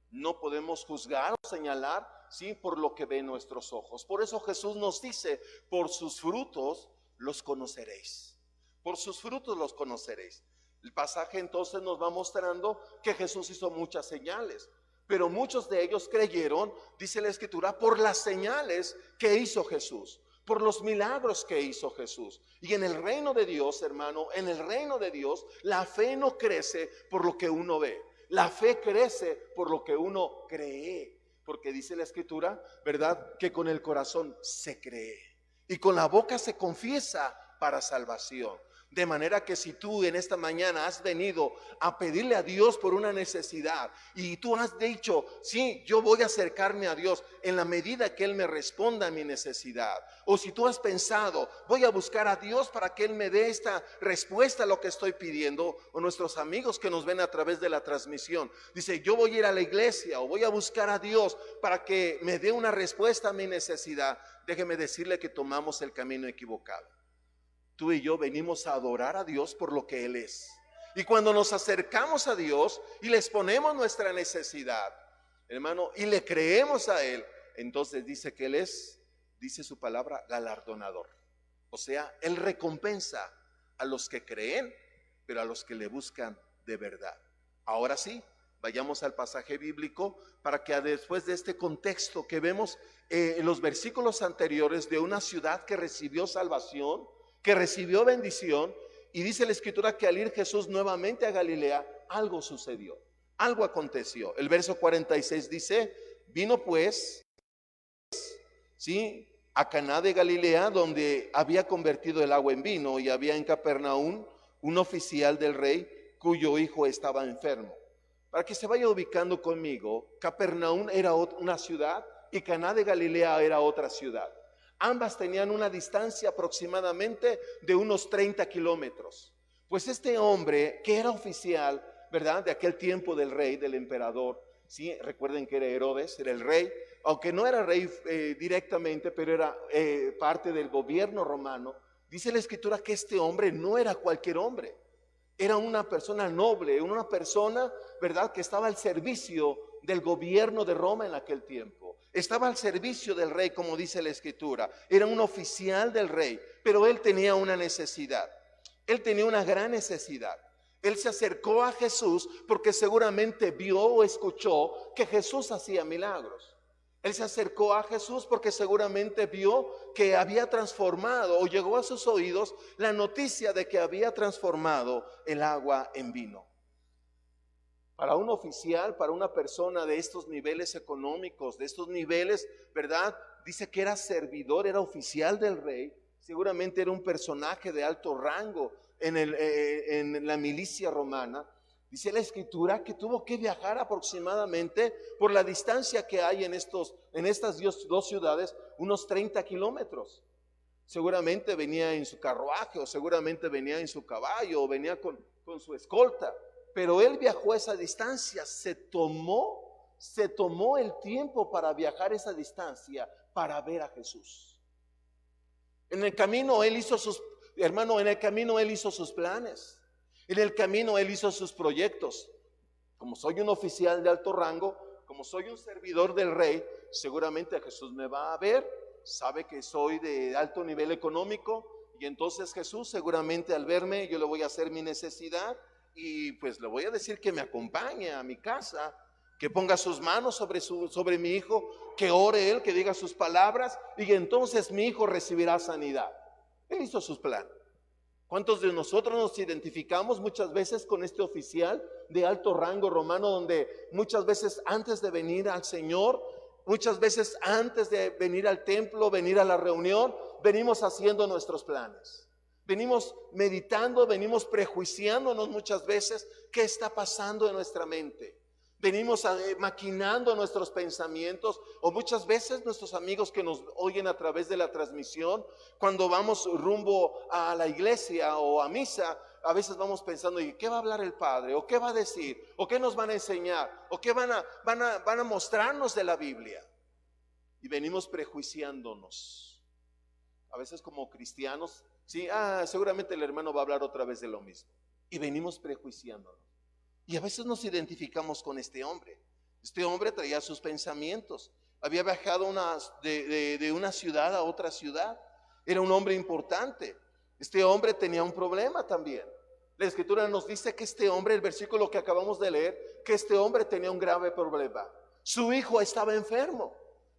No podemos juzgar o señalar, ¿sí?, por lo que ven nuestros ojos. Por eso Jesús nos dice, por sus frutos los conoceréis. Por sus frutos los conoceréis. El pasaje entonces nos va mostrando que Jesús hizo muchas señales. Pero muchos de ellos creyeron, dice la Escritura, por las señales que hizo Jesús, por los milagros que hizo Jesús. Y en el reino de Dios, hermano, en el reino de Dios, la fe no crece por lo que uno ve. La fe crece por lo que uno cree. Porque dice la Escritura, ¿verdad?, que con el corazón se cree y con la boca se confiesa para salvación. De manera que si tú en esta mañana has venido a pedirle a Dios por una necesidad y tú has dicho, sí, yo voy a acercarme a Dios en la medida que Él me responda a mi necesidad. O si tú has pensado, voy a buscar a Dios para que Él me dé esta respuesta a lo que estoy pidiendo. O nuestros amigos que nos ven a través de la transmisión, dice, yo voy a ir a la iglesia o voy a buscar a Dios para que me dé una respuesta a mi necesidad. Déjeme decirle que tomamos el camino equivocado. Tú y yo venimos a adorar a Dios por lo que Él es. Y cuando nos acercamos a Dios y les ponemos nuestra necesidad, hermano, y le creemos a Él, entonces dice que Él es, dice su palabra, galardonador. O sea, Él recompensa a los que creen, pero a los que le buscan de verdad. Ahora sí, vayamos al pasaje bíblico para que después de este contexto que vemos en los versículos anteriores de una ciudad que recibió salvación, que recibió bendición, y dice la Escritura que al ir Jesús nuevamente a Galilea, algo sucedió, algo aconteció. El verso 46 dice, vino pues, ¿sí?, a Caná de Galilea, donde había convertido el agua en vino, y había en Capernaum un oficial del rey cuyo hijo estaba enfermo. Para que se vaya ubicando conmigo, Capernaum era una ciudad y Caná de Galilea era otra ciudad. Ambas tenían una distancia aproximadamente de unos 30 kilómetros. Pues este hombre que era oficial, ¿verdad?, de aquel tiempo del rey, del emperador, ¿sí? Recuerden que era Herodes, era el rey, aunque no era rey directamente, pero era parte del gobierno romano. Dice la Escritura que este hombre no era cualquier hombre. Era una persona noble, una persona, ¿verdad?, que estaba al servicio del gobierno de Roma en aquel tiempo. Estaba al servicio del rey, como dice la Escritura. Era un oficial del rey, pero él tenía una necesidad. Él tenía una gran necesidad. Él se acercó a Jesús porque seguramente vio o escuchó que Jesús hacía milagros. Él se acercó a Jesús porque seguramente vio que había transformado, o llegó a sus oídos la noticia de que había transformado el agua en vino. Para un oficial, para una persona de estos niveles económicos, de estos niveles, ¿verdad? Dice que era servidor, era oficial del rey. Seguramente era un personaje de alto rango en la milicia romana. Dice la escritura que tuvo que viajar aproximadamente por la distancia que hay en estas dos ciudades, unos 30 kilómetros. Seguramente venía en su carruaje, o seguramente venía en su caballo, o venía con su escolta. Pero él viajó esa distancia, se tomó el tiempo para viajar esa distancia, para ver a Jesús. En el camino él hizo sus planes. En el camino él hizo sus proyectos. Como soy un oficial de alto rango, como soy un servidor del rey, seguramente Jesús me va a ver, sabe que soy de alto nivel económico, y entonces Jesús seguramente al verme yo le voy a hacer mi necesidad, y pues le voy a decir que me acompañe a mi casa, que ponga sus manos sobre mi hijo, que ore él, que diga sus palabras, y entonces mi hijo recibirá sanidad. Él hizo sus planes. ¿Cuántos de nosotros nos identificamos muchas veces con este oficial de alto rango romano, donde muchas veces antes de venir al Señor, muchas veces antes de venir al templo, venir a la reunión, venimos haciendo nuestros planes? Venimos meditando, venimos prejuiciándonos muchas veces qué está pasando en nuestra mente. Venimos maquinando nuestros pensamientos, o muchas veces nuestros amigos que nos oyen a través de la transmisión, cuando vamos rumbo a la iglesia o a misa, a veces vamos pensando, ¿y qué va a hablar el Padre? ¿O qué va a decir? ¿O qué nos van a enseñar? ¿O qué van a mostrarnos de la Biblia? Y venimos prejuiciándonos. A veces como cristianos, sí, seguramente el hermano va a hablar otra vez de lo mismo. Y venimos prejuiciándonos. Y a veces nos identificamos con este hombre. Este hombre traía sus pensamientos. Había viajado de una ciudad a otra ciudad. Era un hombre importante. Este hombre tenía un problema también. La escritura nos dice que este hombre, el versículo que acabamos de leer, que este hombre tenía un grave problema. Su hijo estaba enfermo,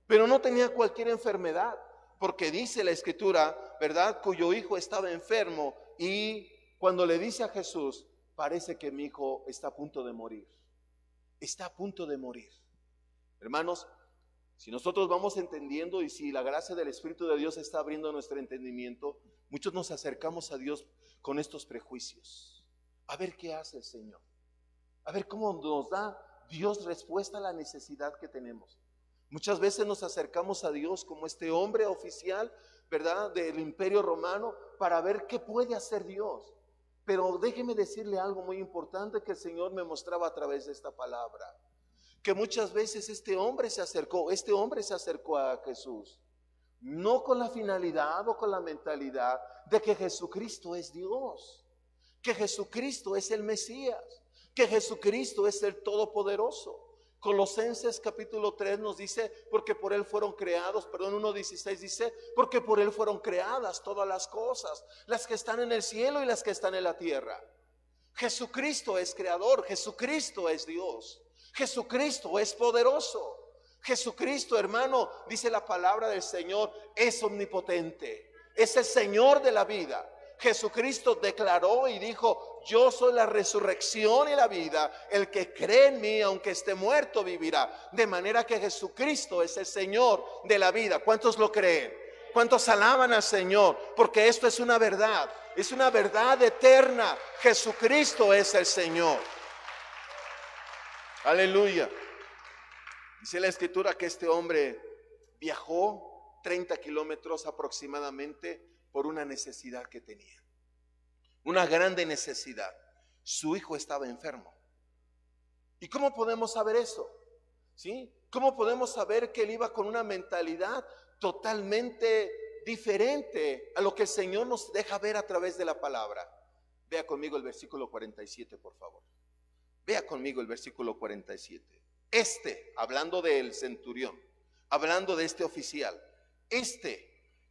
pero no tenía cualquier enfermedad, porque dice la escritura, ¿verdad? Cuyo hijo estaba enfermo, y cuando le dice a Jesús, parece que mi hijo está a punto de morir. Está a punto de morir. Hermanos, si nosotros vamos entendiendo y si la gracia del Espíritu de Dios está abriendo nuestro entendimiento, muchos nos acercamos a Dios con estos prejuicios. A ver qué hace el Señor. A ver cómo nos da Dios respuesta a la necesidad que tenemos. Muchas veces nos acercamos a Dios como este hombre oficial, ¿verdad?, del Imperio Romano, para ver qué puede hacer Dios. Pero déjeme decirle algo muy importante que el Señor me mostraba a través de esta palabra. Que muchas veces este hombre se acercó a Jesús, no con la finalidad o con la mentalidad de que Jesucristo es Dios, que Jesucristo es el Mesías, que Jesucristo es el Todopoderoso. Colosenses capítulo 3 nos dice, porque por Él fueron creados, 1:16 dice, porque por Él fueron creadas todas las cosas, las que están en el cielo y las que están en la tierra. Jesucristo es creador, Jesucristo es Dios, Jesucristo es poderoso. Jesucristo, hermano, dice la palabra del Señor, es omnipotente, es el Señor de la vida. Jesucristo declaró y dijo, yo soy la resurrección y la vida, el que cree en mí, aunque esté muerto, vivirá. De manera que Jesucristo es el Señor de la vida. ¿Cuántos lo creen? ¿Cuántos alaban al Señor? Porque esto es una verdad eterna. Jesucristo es el Señor. Aleluya. Dice la escritura que este hombre viajó 30 kilómetros aproximadamente por una necesidad que tenía, una grande necesidad. Su hijo estaba enfermo. ¿Y cómo podemos saber eso? ¿Sí? ¿Cómo podemos saber que él iba con una mentalidad totalmente diferente a lo que el Señor nos deja ver a través de la palabra? Vea conmigo el versículo 47, por favor. Vea conmigo el versículo 47. Hablando del centurión, hablando de este oficial,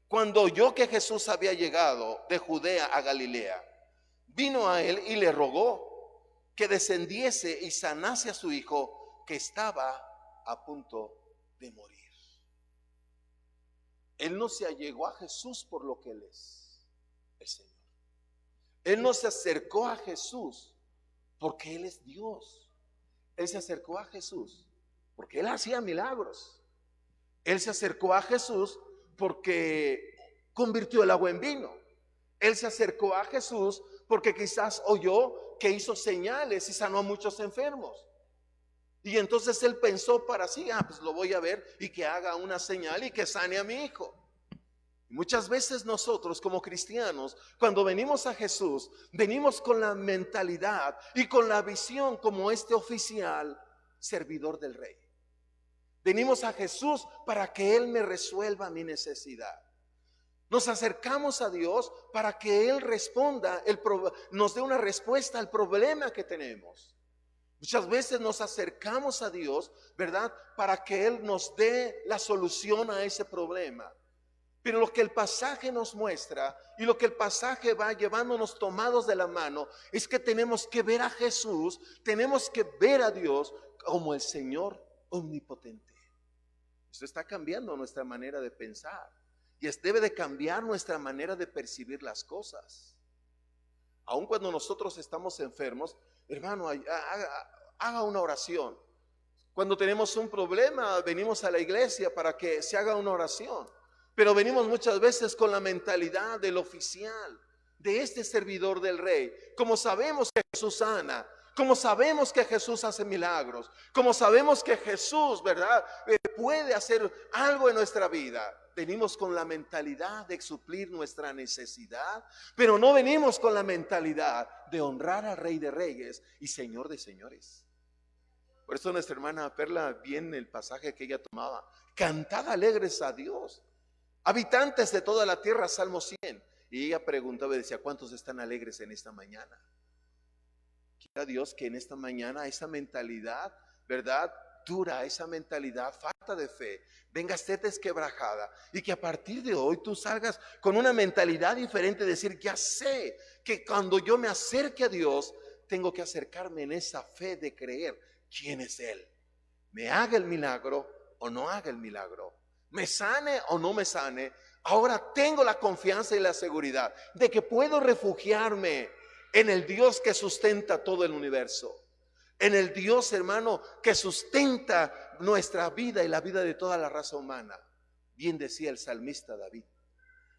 cuando oyó que Jesús había llegado de Judea a Galilea, vino a él y le rogó que descendiese y sanase a su hijo, que estaba a punto de morir. Él no se allegó a Jesús por lo que él es, el Señor. Él no se acercó a Jesús porque Él es Dios. Él se acercó a Jesús porque él hacía milagros. Él se acercó a Jesús porque convirtió el agua en vino. Él se acercó a Jesús porque quizás oyó que hizo señales y sanó a muchos enfermos. Y entonces él pensó para sí, pues lo voy a ver y que haga una señal y que sane a mi hijo. Y muchas veces nosotros como cristianos, cuando venimos a Jesús, venimos con la mentalidad y con la visión como este oficial servidor del rey. Venimos a Jesús para que Él me resuelva mi necesidad. Nos acercamos a Dios para que Él responda, nos dé una respuesta al problema que tenemos. Muchas veces nos acercamos a Dios, ¿verdad? Para que Él nos dé la solución a ese problema. Pero lo que el pasaje nos muestra y lo que el pasaje va llevándonos tomados de la mano es que tenemos que ver a Jesús, tenemos que ver a Dios como el Señor omnipotente. Eso está cambiando nuestra manera de pensar y debe de cambiar nuestra manera de percibir las cosas. Aun cuando nosotros estamos enfermos, hermano, haga una oración. Cuando tenemos un problema, venimos a la iglesia para que se haga una oración. Pero venimos muchas veces con la mentalidad del oficial, de este servidor del rey. Como sabemos que Jesús sana, como sabemos que Jesús hace milagros, como sabemos que Jesús, ¿verdad?, puede hacer algo en nuestra vida. Venimos con la mentalidad de suplir nuestra necesidad, pero no venimos con la mentalidad de honrar al Rey de Reyes y Señor de Señores. Por eso nuestra hermana Perla, bien el pasaje que ella tomaba, cantad alegres a Dios, habitantes de toda la tierra, Salmo 100. Y ella preguntaba y decía, ¿cuántos están alegres en esta mañana? Quiera Dios que en esta mañana esa mentalidad, ¿verdad?, dura, esa mentalidad falta de fe, venga a ser desquebrajada y que a partir de hoy tú salgas con una mentalidad diferente, decir, ya sé que cuando yo me acerque a Dios, tengo que acercarme en esa fe de creer quién es Él. Me haga el milagro o no haga el milagro, me sane o no me sane, ahora tengo la confianza y la seguridad de que puedo refugiarme en el Dios que sustenta todo el universo, en el Dios, hermano, que sustenta nuestra vida y la vida de toda la raza humana. Bien decía el salmista David,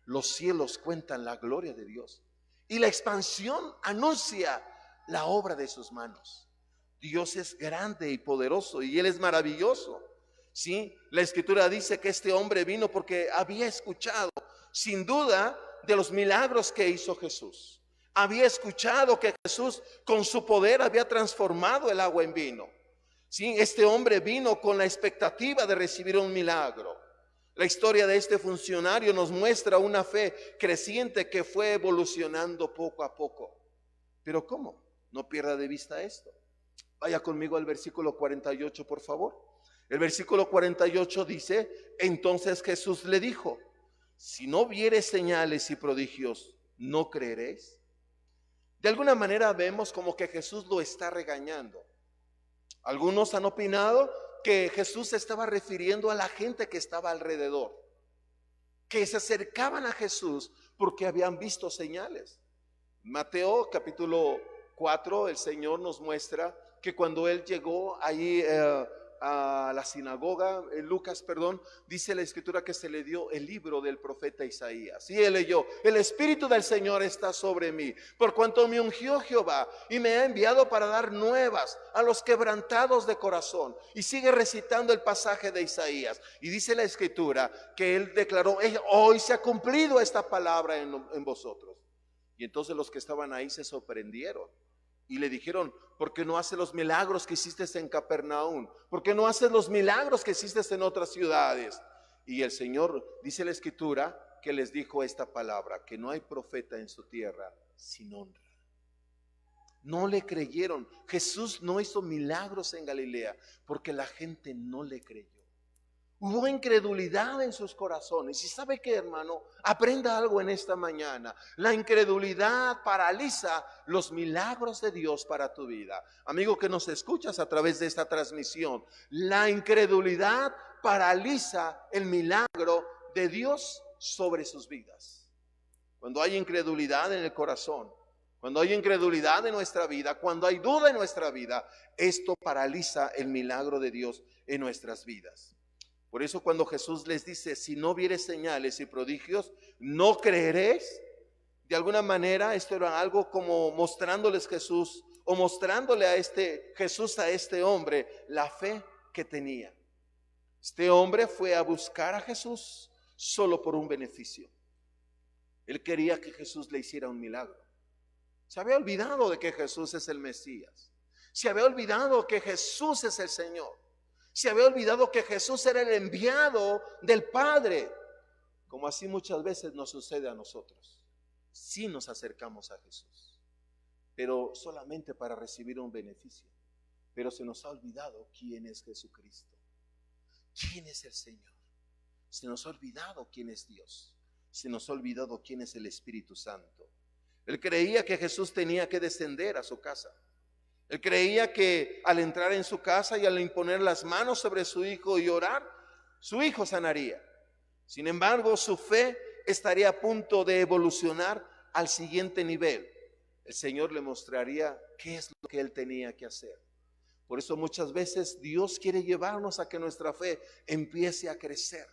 los cielos cuentan la gloria de Dios y la expansión anuncia la obra de sus manos. Dios es grande y poderoso y Él es maravilloso. Sí, la escritura dice que este hombre vino porque había escuchado, sin duda, de los milagros que hizo Jesús. Había escuchado que Jesús con su poder había transformado el agua en vino. Sí, este hombre vino con la expectativa de recibir un milagro. La historia de este funcionario nos muestra una fe creciente que fue evolucionando poco a poco. Pero ¿cómo? No pierda de vista esto. Vaya conmigo al versículo 48, por favor. El versículo 48 dice, entonces Jesús le dijo, si no vieres señales y prodigios, ¿no creeréis? De alguna manera vemos como que Jesús lo está regañando. Algunos han opinado que Jesús se estaba refiriendo a la gente que estaba alrededor, que se acercaban a Jesús porque habían visto señales. Mateo capítulo 4, el Señor nos muestra que cuando Él llegó ahí a la sinagoga, Lucas, dice la escritura que se le dio el libro del profeta Isaías. Y él leyó, el Espíritu del Señor está sobre mí, por cuanto me ungió Jehová y me ha enviado para dar nuevas a los quebrantados de corazón. Y sigue recitando el pasaje de Isaías. Y dice la escritura que él declaró, hoy se ha cumplido esta palabra en vosotros. Y entonces los que estaban ahí se sorprendieron. Y le dijeron, ¿por qué no haces los milagros que hiciste en Capernaum? ¿Por qué no haces los milagros que hiciste en otras ciudades? Y el Señor, dice la escritura, que les dijo esta palabra, que no hay profeta en su tierra sin honra. No le creyeron. Jesús no hizo milagros en Galilea porque la gente no le creyó. Hubo incredulidad en sus corazones. Y sabe qué, hermano, aprenda algo en esta mañana. La incredulidad paraliza los milagros de Dios para tu vida. Amigo que nos escuchas a través de esta transmisión, la incredulidad paraliza el milagro de Dios sobre sus vidas. Cuando hay incredulidad en el corazón, Cuando hay incredulidad en nuestra vida, cuando hay duda en nuestra vida, esto paraliza el milagro de Dios en nuestras vidas. Por eso cuando Jesús les dice, si no vieres señales y prodigios, no creeréis. De alguna manera esto era algo como mostrándoles Jesús, o mostrándole a Jesús a este hombre la fe que tenía. Este hombre fue a buscar a Jesús solo por un beneficio. Él quería que Jesús le hiciera un milagro. Se había olvidado de que Jesús es el Mesías. Se había olvidado que Jesús es el Señor. Se había olvidado que Jesús era el enviado del Padre. Como así muchas veces nos sucede a nosotros. Sí nos acercamos a Jesús, pero solamente para recibir un beneficio. Pero se nos ha olvidado quién es Jesucristo. ¿Quién es el Señor? Se nos ha olvidado quién es Dios. Se nos ha olvidado quién es el Espíritu Santo. Él creía que Jesús tenía que descender a su casa. Él creía que al entrar en su casa y al imponer las manos sobre su hijo y orar, su hijo sanaría. Sin embargo, su fe estaría a punto de evolucionar al siguiente nivel. El Señor le mostraría qué es lo que él tenía que hacer. Por eso muchas veces Dios quiere llevarnos a que nuestra fe empiece a crecer.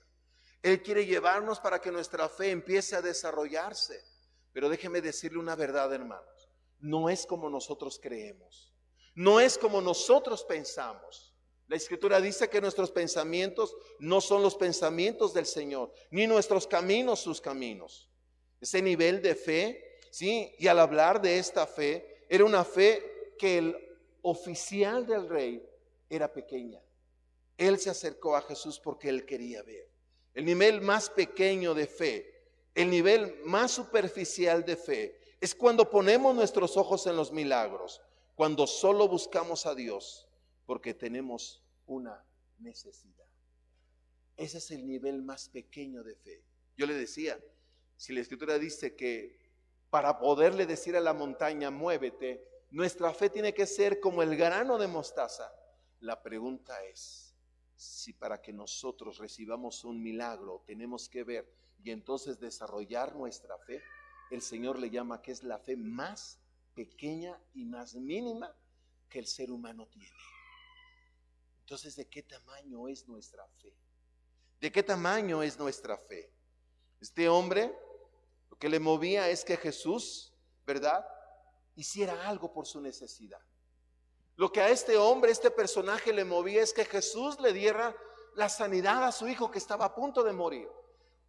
Él quiere llevarnos para que nuestra fe empiece a desarrollarse. Pero déjeme decirle una verdad, hermanos. No es como nosotros creemos. No es como nosotros pensamos. La Escritura dice que nuestros pensamientos no son los pensamientos del Señor, ni nuestros caminos sus caminos. Ese nivel de fe, ¿sí? Y al hablar de esta fe, era una fe que el oficial del rey era pequeña. Él se acercó a Jesús porque él quería ver. El nivel más pequeño de fe, el nivel más superficial de fe, es cuando ponemos nuestros ojos en los milagros, cuando solo buscamos a Dios porque tenemos una necesidad. Ese es el nivel más pequeño de fe. Yo le decía, si la Escritura dice que para poderle decir a la montaña, muévete, nuestra fe tiene que ser como el grano de mostaza. La pregunta es, si para que nosotros recibamos un milagro tenemos que ver y entonces desarrollar nuestra fe, el Señor le llama que es la fe más pequeña y más mínima que el ser humano tiene. Entonces, ¿de qué tamaño es nuestra fe? ¿De qué tamaño es nuestra fe? Este hombre, lo que le movía es que Jesús, ¿verdad?, hiciera algo por su necesidad. Lo que a este hombre, este personaje le movía es que Jesús le diera la sanidad a su hijo que estaba a punto de morir.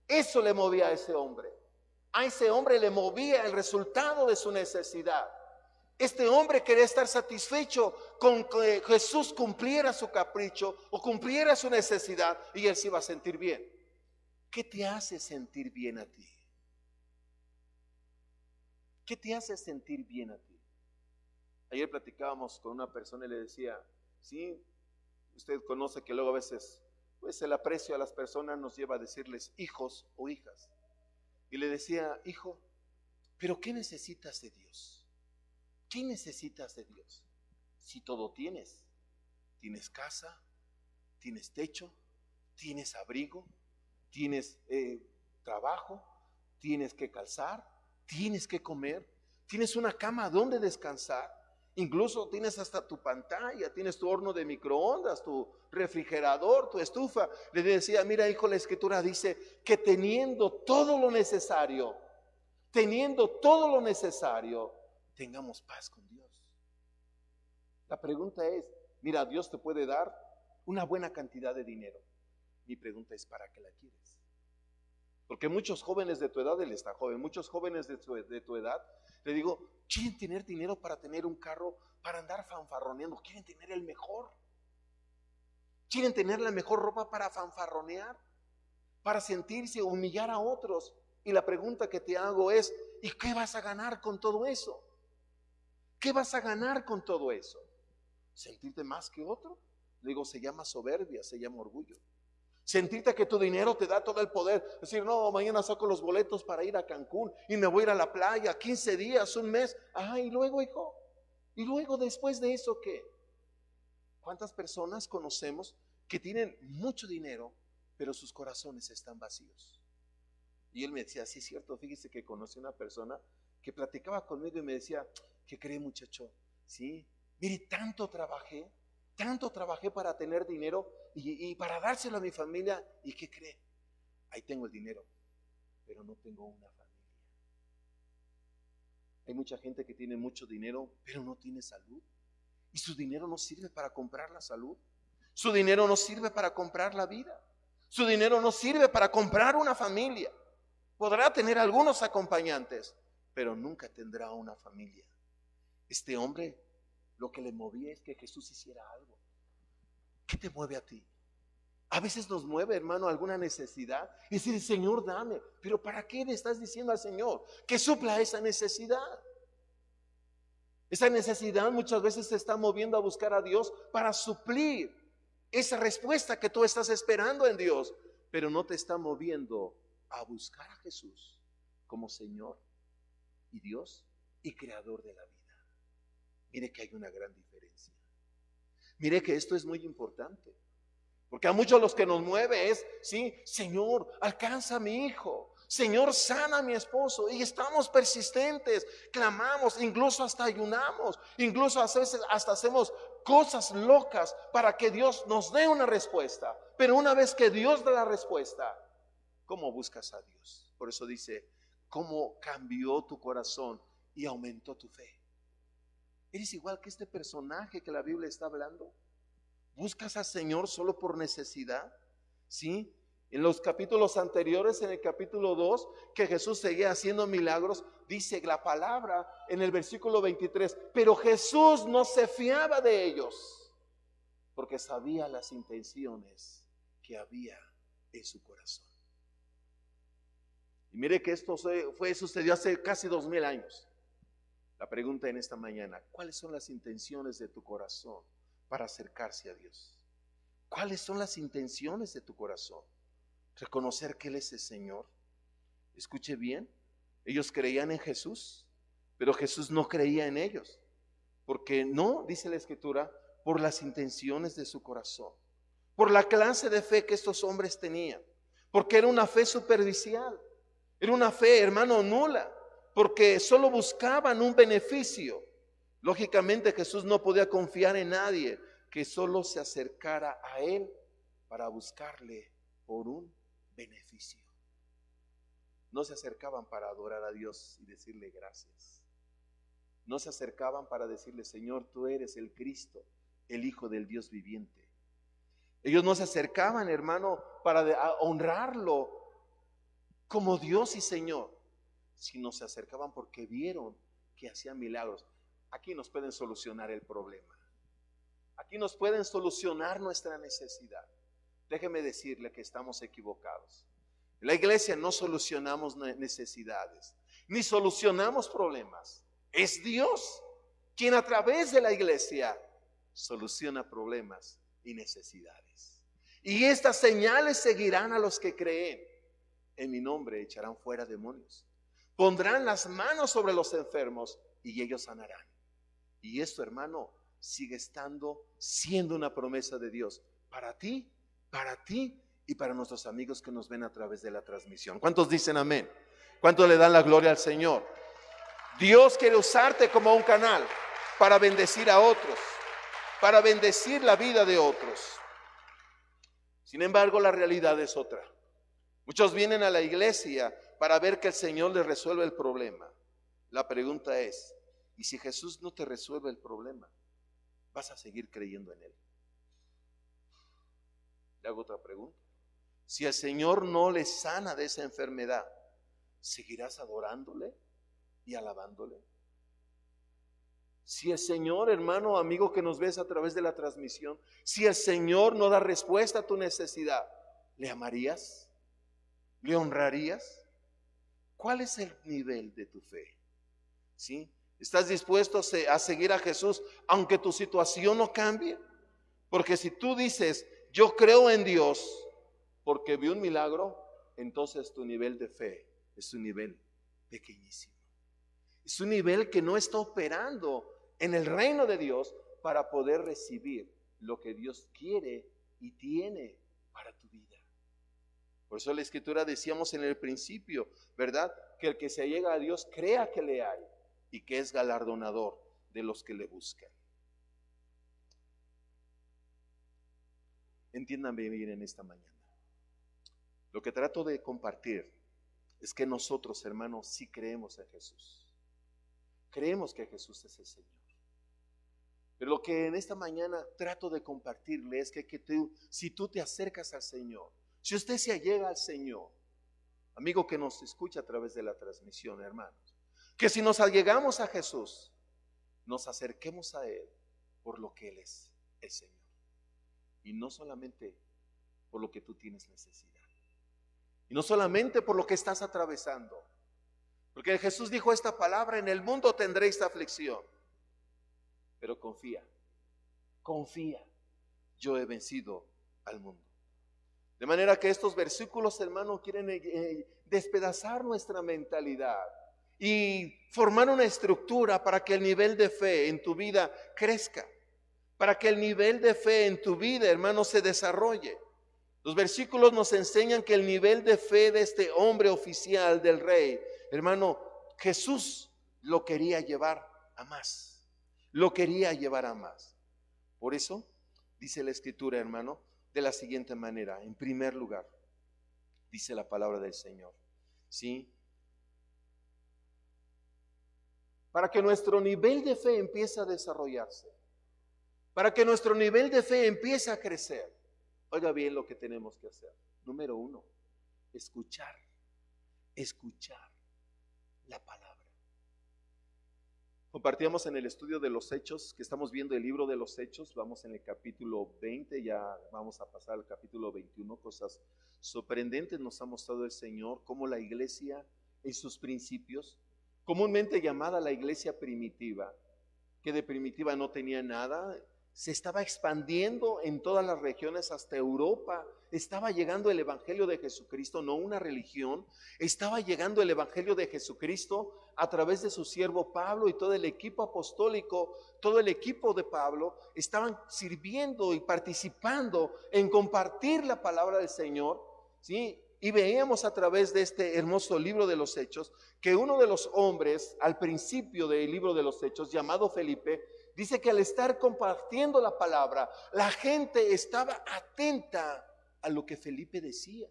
Eso le movía a ese hombre. A ese hombre le movía el resultado de su necesidad. Este hombre quería estar satisfecho con que Jesús cumpliera su capricho o cumpliera su necesidad y él se iba a sentir bien. ¿Qué te hace sentir bien a ti? ¿Qué te hace sentir bien a ti? Ayer platicábamos con una persona y le decía, sí, usted conoce que luego a veces pues el aprecio a las personas nos lleva a decirles hijos o hijas. Y le decía, hijo, ¿pero qué necesitas de Dios? ¿Qué necesitas de Dios? Si todo tienes, tienes casa, tienes techo, tienes abrigo, tienes trabajo, tienes que calzar, tienes que comer, tienes una cama donde descansar, incluso tienes hasta tu pantalla, tienes tu horno de microondas, tu refrigerador, tu estufa. Le decía, mira hijo, la Escritura dice que teniendo todo lo necesario, tengamos paz con Dios. La pregunta es, mira, Dios te puede dar una buena cantidad de dinero. Mi pregunta es, ¿para qué la quieres? Porque muchos jóvenes de tu edad, él está joven, muchos jóvenes de tu edad, le digo, quieren tener dinero para tener un carro, para andar fanfarroneando, quieren tener el mejor. Quieren tener la mejor ropa para fanfarronear, para sentirse, humillar a otros. Y la pregunta que te hago es, ¿y qué vas a ganar con todo eso? ¿Qué vas a ganar con todo eso? ¿Sentirte más que otro? Le digo, se llama soberbia, se llama orgullo. Sentirte que tu dinero te da todo el poder. Decir, no, mañana saco los boletos para ir a Cancún y me voy a ir a la playa, 15 días, un mes. Y luego, hijo, y luego después de eso, ¿qué? ¿Cuántas personas conocemos que tienen mucho dinero, pero sus corazones están vacíos? Y él me decía, sí es cierto, fíjese que conocí una persona que platicaba conmigo y me decía, ¿qué cree, muchacho? Sí, mire, tanto trabajé para tener dinero y para dárselo a mi familia. ¿Y qué cree? Ahí tengo el dinero, pero no tengo una familia. Hay mucha gente que tiene mucho dinero, pero no tiene salud. Y su dinero no sirve para comprar la salud. Su dinero no sirve para comprar la vida. Su dinero no sirve para comprar una familia. Podrá tener algunos acompañantes, pero nunca tendrá una familia. Este hombre, lo que le movía es que Jesús hiciera algo. ¿Qué te mueve a ti? A veces nos mueve, hermano, alguna necesidad. Y decir, Señor, dame. Pero ¿para qué le estás diciendo al Señor que supla esa necesidad? Esa necesidad muchas veces se está moviendo a buscar a Dios para suplir esa respuesta que tú estás esperando en Dios, pero no te está moviendo a buscar a Jesús como Señor y Dios y Creador de la vida. Mire que hay una gran diferencia. Mire que esto es muy importante, porque a muchos los que nos mueve es, sí, Señor, alcanza a mi hijo, Señor, sana a mi esposo, y estamos persistentes, clamamos, incluso hasta ayunamos, incluso a veces hasta hacemos cosas locas para que Dios nos dé una respuesta. Pero una vez que Dios da la respuesta, ¿cómo buscas a Dios? Por eso dice, ¿cómo cambió tu corazón y aumentó tu fe? ¿Eres igual que este personaje que la Biblia está hablando? ¿Buscas al Señor solo por necesidad? ¿Sí? En los capítulos anteriores, en el capítulo 2, que Jesús seguía haciendo milagros, dice la palabra en el versículo 23, pero Jesús no se fiaba de ellos, porque sabía las intenciones que había en su corazón. Y mire que esto sucedió hace casi 2000 años. La pregunta en esta mañana, ¿cuáles son las intenciones de tu corazón para acercarse a Dios? ¿Cuáles son las intenciones de tu corazón? Reconocer que Él es el Señor. Escuche bien, ellos creían en Jesús, pero Jesús no creía en ellos, porque no, dice la Escritura, por las intenciones de su corazón, por la clase de fe que estos hombres tenían, porque era una fe superficial, era una fe, hermano, nula, porque solo buscaban un beneficio. Lógicamente Jesús no podía confiar en nadie que solo se acercara a Él para buscarle por un beneficio. No se acercaban para adorar a Dios y decirle gracias. No se acercaban para decirle, Señor, tú eres el Cristo, el Hijo del Dios viviente. Ellos no se acercaban, hermano, para honrarlo como Dios y Señor, sino se acercaban porque vieron que hacía milagros. Aquí nos pueden solucionar el problema. Aquí nos pueden solucionar nuestra necesidad. Déjeme decirle que estamos equivocados. En la iglesia no solucionamos necesidades, ni solucionamos problemas. Es Dios quien a través de la iglesia soluciona problemas y necesidades. Y estas señales seguirán a los que creen. En mi nombre echarán fuera demonios. Pondrán las manos sobre los enfermos y ellos sanarán. Y esto, hermano, sigue siendo una promesa de Dios para ti y para nuestros amigos que nos ven a través de la transmisión. ¿Cuántos dicen amén? ¿Cuántos le dan la gloria al Señor? Dios quiere usarte como un canal para bendecir a otros, para bendecir la vida de otros. Sin embargo, la realidad es otra. Muchos vienen a la iglesia para ver que el Señor les resuelve el problema. La pregunta es, ¿y si Jesús no te resuelve el problema, vas a seguir creyendo en Él? Le hago otra pregunta. Si el Señor no le sana de esa enfermedad, ¿seguirás adorándole y alabándole? Si el Señor, hermano, amigo que nos ves a través de la transmisión, si el Señor no da respuesta a tu necesidad, ¿le amarías? ¿Le honrarías? ¿Cuál es el nivel de tu fe? ¿Sí? ¿Estás dispuesto a seguir a Jesús aunque tu situación no cambie? Porque si tú dices, yo creo en Dios porque vi un milagro, entonces tu nivel de fe es un nivel pequeñísimo. Es un nivel que no está operando en el reino de Dios para poder recibir lo que Dios quiere y tiene para tu vida. Por Por eso la Escritura decíamos en el principio, ¿verdad? Que el que se allega a Dios crea que le hay y que es galardonador de los que le buscan. Entiéndanme bien en esta mañana. Lo que trato de compartir es que nosotros, hermanos, sí creemos en Jesús. Creemos que Jesús es el Señor. Pero lo que en esta mañana trato de compartirle es que si tú te acercas al Señor, si usted se allega al Señor, amigo que nos escucha a través de la transmisión, hermanos, que si nos allegamos a Jesús, nos acerquemos a Él por lo que Él es, el Señor. Y no solamente por lo que tú tienes necesidad. Y no solamente por lo que estás atravesando. Porque Jesús dijo esta palabra: en el mundo tendréis aflicción. Pero confía, confía, yo he vencido al mundo. De manera que estos versículos, hermano, quieren despedazar nuestra mentalidad y formar una estructura para que el nivel de fe en tu vida crezca, para que el nivel de fe en tu vida, hermano, se desarrolle. Los versículos nos enseñan que el nivel de fe de este hombre oficial del rey, hermano, Jesús lo quería llevar a más. Lo quería llevar a más. Por eso dice la Escritura, hermano, de la siguiente manera. En primer lugar, dice la palabra del Señor, ¿sí? Para que nuestro nivel de fe empiece a desarrollarse, para que nuestro nivel de fe empiece a crecer, oiga bien lo que tenemos que hacer. Número 1, escuchar la palabra. Compartíamos en el estudio de los Hechos, que estamos viendo el libro de los Hechos, vamos en el capítulo 20, ya vamos a pasar al capítulo 21, cosas sorprendentes nos ha mostrado el Señor, cómo la iglesia en sus principios, comúnmente llamada la iglesia primitiva, que de primitiva no tenía nada, se estaba expandiendo en todas las regiones hasta Europa. Estaba llegando el evangelio de Jesucristo, no una religión. Estaba llegando el evangelio de Jesucristo a través de su siervo Pablo, y todo el equipo apostólico, todo el equipo de Pablo estaban sirviendo y participando en compartir la palabra del Señor, ¿sí? Y veíamos a través de este hermoso libro de los Hechos que uno de los hombres al principio del libro de los Hechos, llamado Felipe, dice que al estar compartiendo la palabra, la gente estaba atenta a lo que Felipe decía.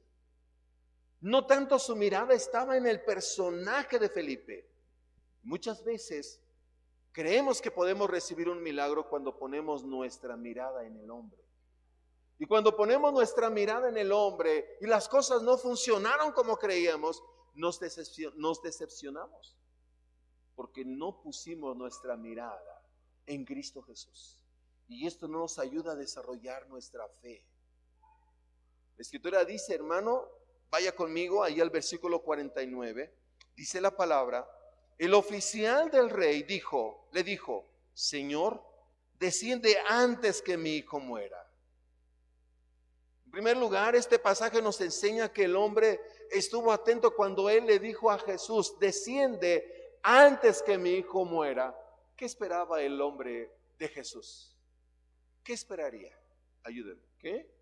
No tanto su mirada estaba en el personaje de Felipe. Muchas veces creemos que podemos recibir un milagro cuando ponemos nuestra mirada en el hombre. Y cuando ponemos nuestra mirada en el hombre y las cosas no funcionaron como creíamos, nos decepcionamos. Porque no pusimos nuestra mirada en Cristo Jesús. Y esto no nos ayuda a desarrollar nuestra fe. La Escritura dice, hermano, vaya conmigo ahí al versículo 49. Dice la palabra: el oficial del rey le dijo, Señor, desciende antes que mi hijo muera. En primer lugar, este pasaje nos enseña que el hombre estuvo atento cuando él le dijo a Jesús, desciende antes que mi hijo muera. ¿Qué esperaba el hombre de Jesús? ¿Qué esperaría? Ayúdenme. ¿Qué?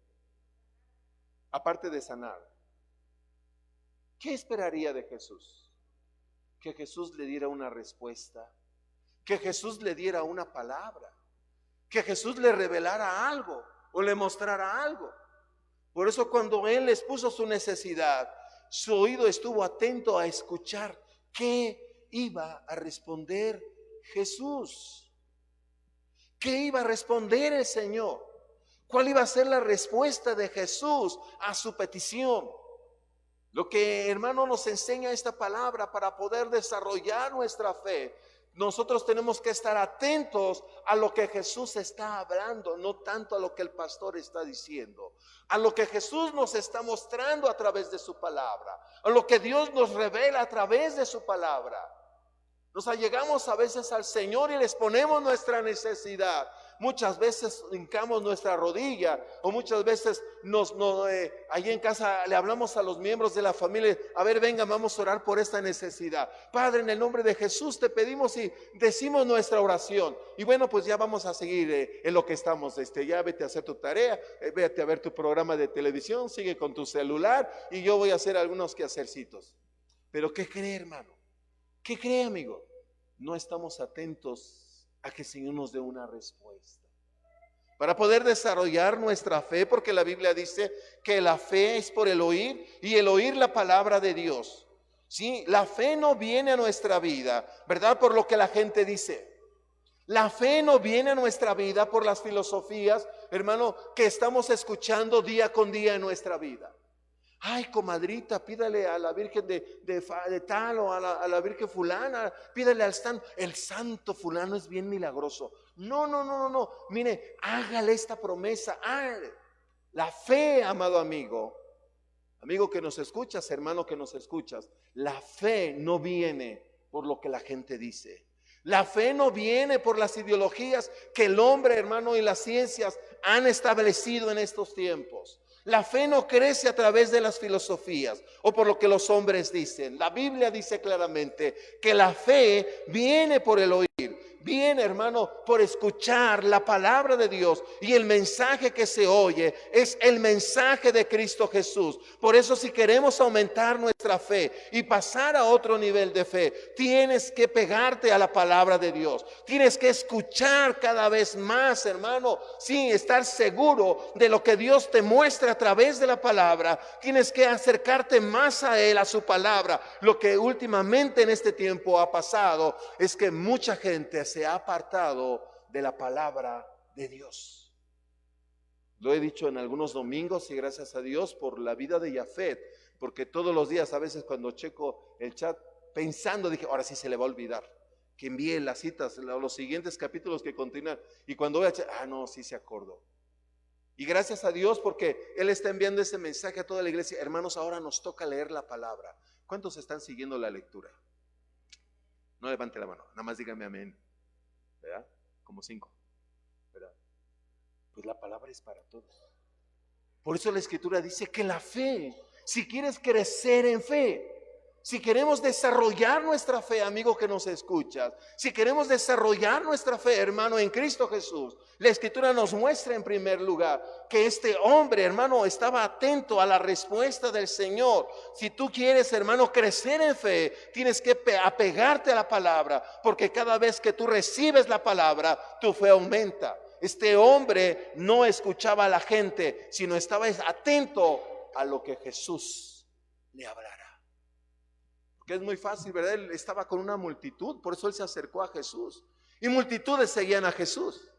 Aparte de sanar, ¿qué esperaría de Jesús? Que Jesús le diera una respuesta, que Jesús le diera una palabra, que Jesús le revelara algo o le mostrara algo. Por eso cuando Él les puso su necesidad, su oído estuvo atento a escuchar qué iba a responder Jesús. ¿Qué iba a responder el Señor? ¿Cuál iba a ser la respuesta de Jesús a su petición? Lo que, hermano, nos enseña esta palabra para poder desarrollar nuestra fe. Nosotros tenemos que estar atentos a lo que Jesús está hablando, no tanto a lo que el pastor está diciendo, a lo que Jesús nos está mostrando a través de su palabra, a lo que Dios nos revela a través de su palabra. Nos allegamos a veces al Señor y les ponemos nuestra necesidad, muchas veces hincamos nuestra rodilla, o muchas veces ahí en casa le hablamos a los miembros de la familia, a ver, venga, vamos a orar por esta necesidad. Padre, en el nombre de Jesús te pedimos y decimos nuestra oración. Y bueno, pues ya vamos a seguir en lo que estamos. Ya vete a hacer tu tarea, vete a ver tu programa de televisión, sigue con tu celular y yo voy a hacer algunos quehacercitos. Pero ¿qué cree, hermano? ¿Qué cree, amigo? No estamos atentos a que el Señor nos dé una respuesta. Para poder desarrollar nuestra fe, porque la Biblia dice que la fe es por el oír y el oír la palabra de Dios. ¿Sí? La fe no viene a nuestra vida, ¿verdad? Por lo que la gente dice. La fe no viene a nuestra vida por las filosofías, hermano, que estamos escuchando día con día en nuestra vida. Ay, comadrita, pídale a la Virgen de tal o a la Virgen fulana, pídale al santo. El santo fulano es bien milagroso. No. Mire, hágale esta promesa. Hágale. La fe, amado amigo que nos escuchas, hermano que nos escuchas, la fe no viene por lo que la gente dice. La fe no viene por las ideologías que el hombre, hermano, y las ciencias han establecido en estos tiempos. La fe no crece a través de las filosofías o por lo que los hombres dicen. La Biblia dice claramente que la fe viene por el oír. Viene, hermano, por escuchar la palabra de Dios, y el mensaje que se oye es el mensaje de Cristo Jesús. Por eso, si queremos aumentar nuestra fe y pasar a otro nivel de fe, tienes que pegarte a la palabra de Dios. Tienes que escuchar cada vez más, hermano, sin estar seguro de lo que Dios te muestra a través de la palabra. Tienes que acercarte más a Él, a su palabra. Lo que últimamente en este tiempo ha pasado es que mucha gente se ha apartado de la palabra de Dios. Lo he dicho en algunos domingos, y gracias a Dios por la vida de Yafet, porque todos los días, a veces cuando checo el chat pensando, dije, ahora sí se le va a olvidar que envíe las citas, los siguientes capítulos que continúan, y cuando voy a echar, no, sí se acordó. Y gracias a Dios porque Él está enviando ese mensaje a toda la iglesia. Hermanos, ahora nos toca leer la palabra. ¿Cuántos están siguiendo la lectura? No levante la mano, nada más dígame amén. ¿Verdad? Como 5, ¿verdad? Pues la palabra es para todos. Por eso la Escritura dice que la fe, si quieres crecer en fe, si queremos desarrollar nuestra fe, amigo que nos escuchas, si queremos desarrollar nuestra fe, hermano, en Cristo Jesús, la Escritura nos muestra en primer lugar que este hombre, hermano, estaba atento a la respuesta del Señor. Si tú quieres, hermano, crecer en fe, tienes que apegarte a la palabra, porque cada vez que tú recibes la palabra, tu fe aumenta. Este hombre no escuchaba a la gente, sino estaba atento a lo que Jesús le hablara. Porque es muy fácil, ¿verdad? Él estaba con una multitud, por eso él se acercó a Jesús. Y multitudes seguían a Jesús.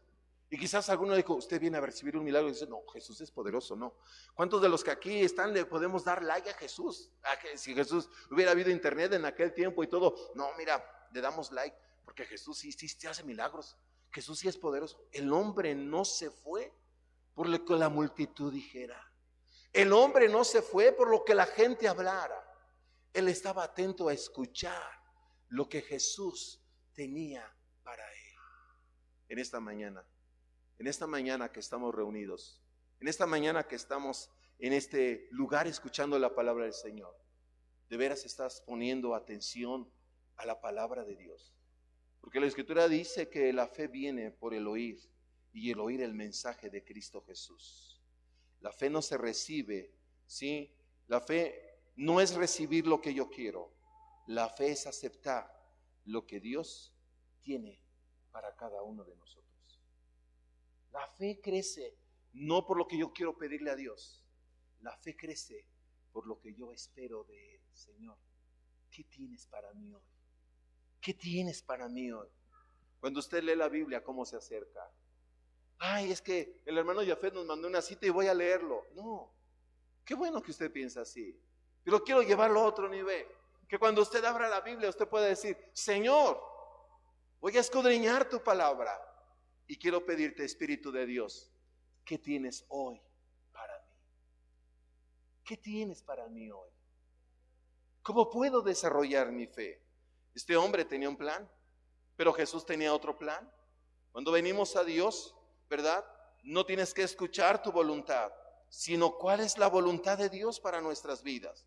Y quizás alguno dijo, usted viene a recibir un milagro. Y dice, no, Jesús es poderoso, no. ¿Cuántos de los que aquí están le podemos dar like a Jesús? Si Jesús hubiera habido internet en aquel tiempo y todo, no, mira, le damos like, porque Jesús sí hace milagros. Jesús sí es poderoso. El hombre no se fue por lo que la multitud dijera. El hombre no se fue por lo que la gente hablara. Él estaba atento a escuchar lo que Jesús tenía para él. En esta mañana que estamos reunidos, en esta mañana que estamos en este lugar escuchando la palabra del Señor, ¿de veras estás poniendo atención a la palabra de Dios? Porque la Escritura dice que la fe viene por el oír, y el oír el mensaje de Cristo Jesús. La fe no se recibe, ¿sí? La fe no es recibir lo que yo quiero. La fe es aceptar lo que Dios tiene para cada uno de nosotros. La fe crece no por lo que yo quiero pedirle a Dios. La fe crece por lo que yo espero de Él. Señor, ¿qué tienes para mí hoy? ¿Qué tienes para mí hoy? Cuando usted lee la Biblia, ¿cómo se acerca? Ay, es que el hermano Yafet nos mandó una cita y voy a leerlo. No, qué bueno que usted piensa así. Pero quiero llevarlo a otro nivel. Que cuando usted abra la Biblia, usted pueda decir, Señor, voy a escudriñar tu palabra y quiero pedirte, Espíritu de Dios, ¿qué tienes hoy para mí? ¿Qué tienes para mí hoy? ¿Cómo puedo desarrollar mi fe? Este hombre tenía un plan, pero Jesús tenía otro plan. Cuando venimos a Dios, ¿verdad? No tienes que escuchar tu voluntad, sino cuál es la voluntad de Dios para nuestras vidas.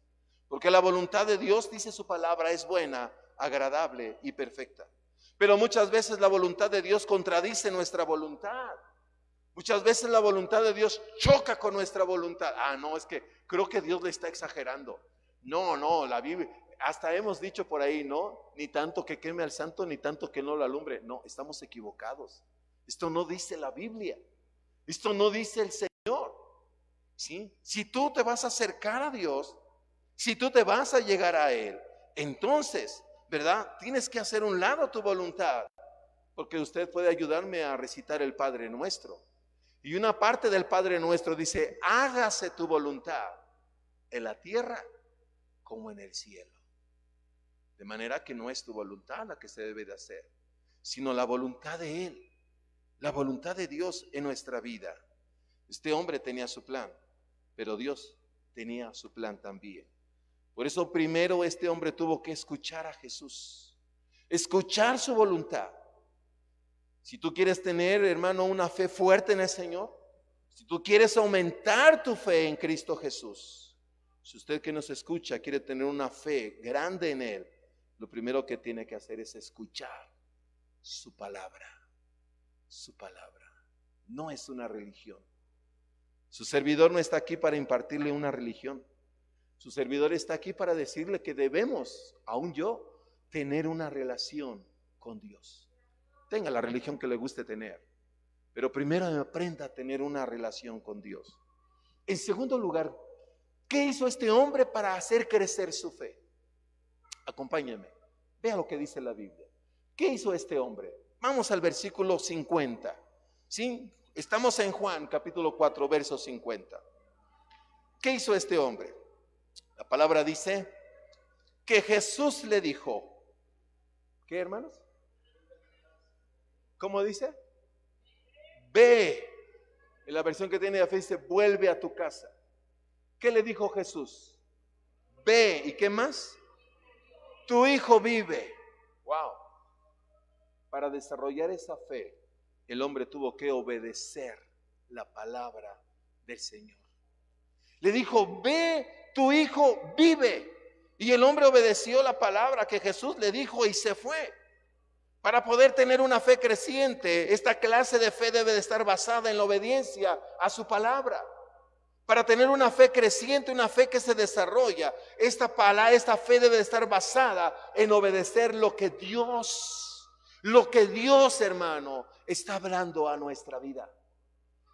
Porque la voluntad de Dios, dice su palabra, es buena, agradable y perfecta. Pero muchas veces la voluntad de Dios contradice nuestra voluntad. Muchas veces la voluntad de Dios choca con nuestra voluntad. No, es que creo que Dios le está exagerando. No, la Biblia, hasta hemos dicho por ahí, ¿no? Ni tanto que queme al santo, ni tanto que no lo alumbre. No, estamos equivocados. Esto no dice la Biblia. Esto no dice el Señor. ¿Sí? Si tú te vas a acercar a Dios, si tú te vas a llegar a Él, entonces, ¿verdad? Tienes que hacer un lado tu voluntad. Porque usted puede ayudarme a recitar el Padre Nuestro. Y una parte del Padre Nuestro dice: hágase tu voluntad en la tierra como en el cielo. De manera que no es tu voluntad la que se debe de hacer, sino la voluntad de Él, la voluntad de Dios en nuestra vida. Este hombre tenía su plan, pero Dios tenía su plan también. Por eso primero este hombre tuvo que escuchar a Jesús, escuchar su voluntad. Si tú quieres tener, hermano, una fe fuerte en el Señor, si tú quieres aumentar tu fe en Cristo Jesús, si usted que nos escucha quiere tener una fe grande en Él, lo primero que tiene que hacer es escuchar su palabra. Su palabra no es una religión. Su servidor no está aquí para impartirle una religión. Su servidor está aquí para decirle que debemos, aún yo, tener una relación con Dios. Tenga la religión que le guste tener, pero primero aprenda a tener una relación con Dios. En segundo lugar, ¿qué hizo este hombre para hacer crecer su fe? Acompáñeme, vea lo que dice la Biblia. ¿Qué hizo este hombre? Vamos al versículo 50. ¿Sí? Estamos en Juan capítulo 4, verso 50. ¿Qué hizo este hombre? La palabra dice que Jesús le dijo, ¿qué, hermanos? ¿Cómo dice? Ve. En la versión que tiene de fe dice: vuelve a tu casa. ¿Qué le dijo Jesús? Ve. ¿Y qué más? Tu hijo vive. Wow. Para desarrollar esa fe, el hombre tuvo que obedecer la palabra del Señor. Le dijo: ve, tu hijo vive. Y el hombre obedeció la palabra que Jesús le dijo y se fue. Para poder tener una fe creciente, esta clase de fe debe de estar basada en la obediencia a su palabra. Para tener una fe creciente, una fe que se desarrolla, esta fe debe de estar basada en obedecer lo que Dios, hermano, está hablando a nuestra vida.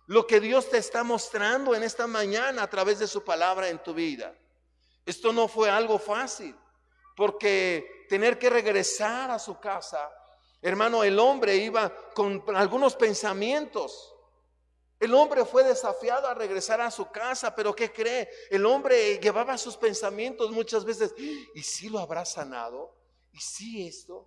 Lo que Dios te está mostrando en esta mañana a través de su palabra en tu vida. Esto no fue algo fácil, porque tener que regresar a su casa, hermano, el hombre iba con algunos pensamientos. El hombre fue desafiado a regresar a su casa, pero ¿qué cree? El hombre llevaba sus pensamientos muchas veces. ¿Y si lo habrá sanado? ¿Y si esto?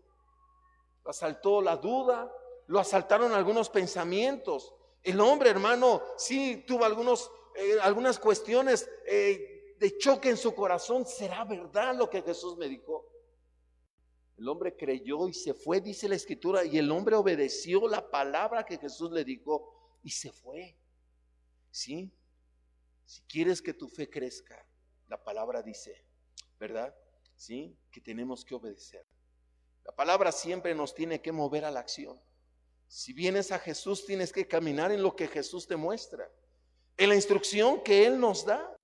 Lo asaltó la duda, lo asaltaron algunos pensamientos. El hombre, hermano, sí tuvo algunas cuestiones de choque en su corazón. ¿Será verdad lo que Jesús me dijo? El hombre creyó y se fue, dice la Escritura, y el hombre obedeció la palabra que Jesús le dijo y se fue. ¿Sí? Si quieres que tu fe crezca, la palabra dice, ¿verdad? ¿Sí? Que tenemos que obedecer. La palabra siempre nos tiene que mover a la acción. Si vienes a Jesús, tienes que caminar en lo que Jesús te muestra, en la instrucción que Él nos da,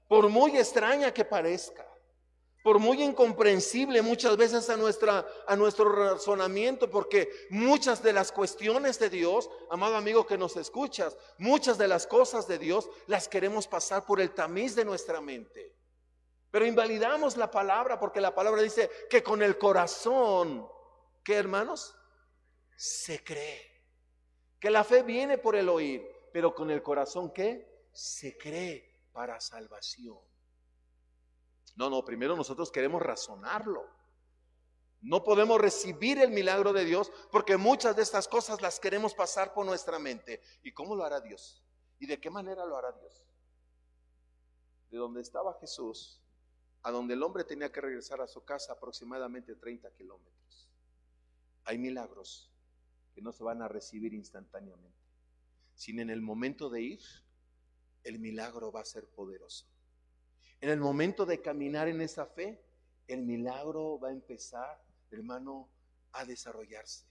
por muy extraña que parezca, por muy incomprensible muchas veces a nuestro razonamiento, porque muchas de las cuestiones de Dios, amado amigo que nos escuchas, muchas de las cosas de Dios las queremos pasar por el tamiz de nuestra mente. Pero invalidamos la palabra, porque la palabra dice que con el corazón, ¿qué, hermanos? Se cree. Que la fe viene por el oír, pero con el corazón, ¿qué? Se cree para salvación. No, primero nosotros queremos razonarlo. No podemos recibir el milagro de Dios porque muchas de estas cosas las queremos pasar por nuestra mente. ¿Y cómo lo hará Dios? ¿Y de qué manera lo hará Dios? De donde estaba Jesús a donde el hombre tenía que regresar a su casa, aproximadamente 30 kilómetros. Hay milagros que no se van a recibir instantáneamente. sino en el momento de ir, el milagro va a ser poderoso. En el momento de caminar en esa fe, el milagro va a empezar, hermano, a desarrollarse.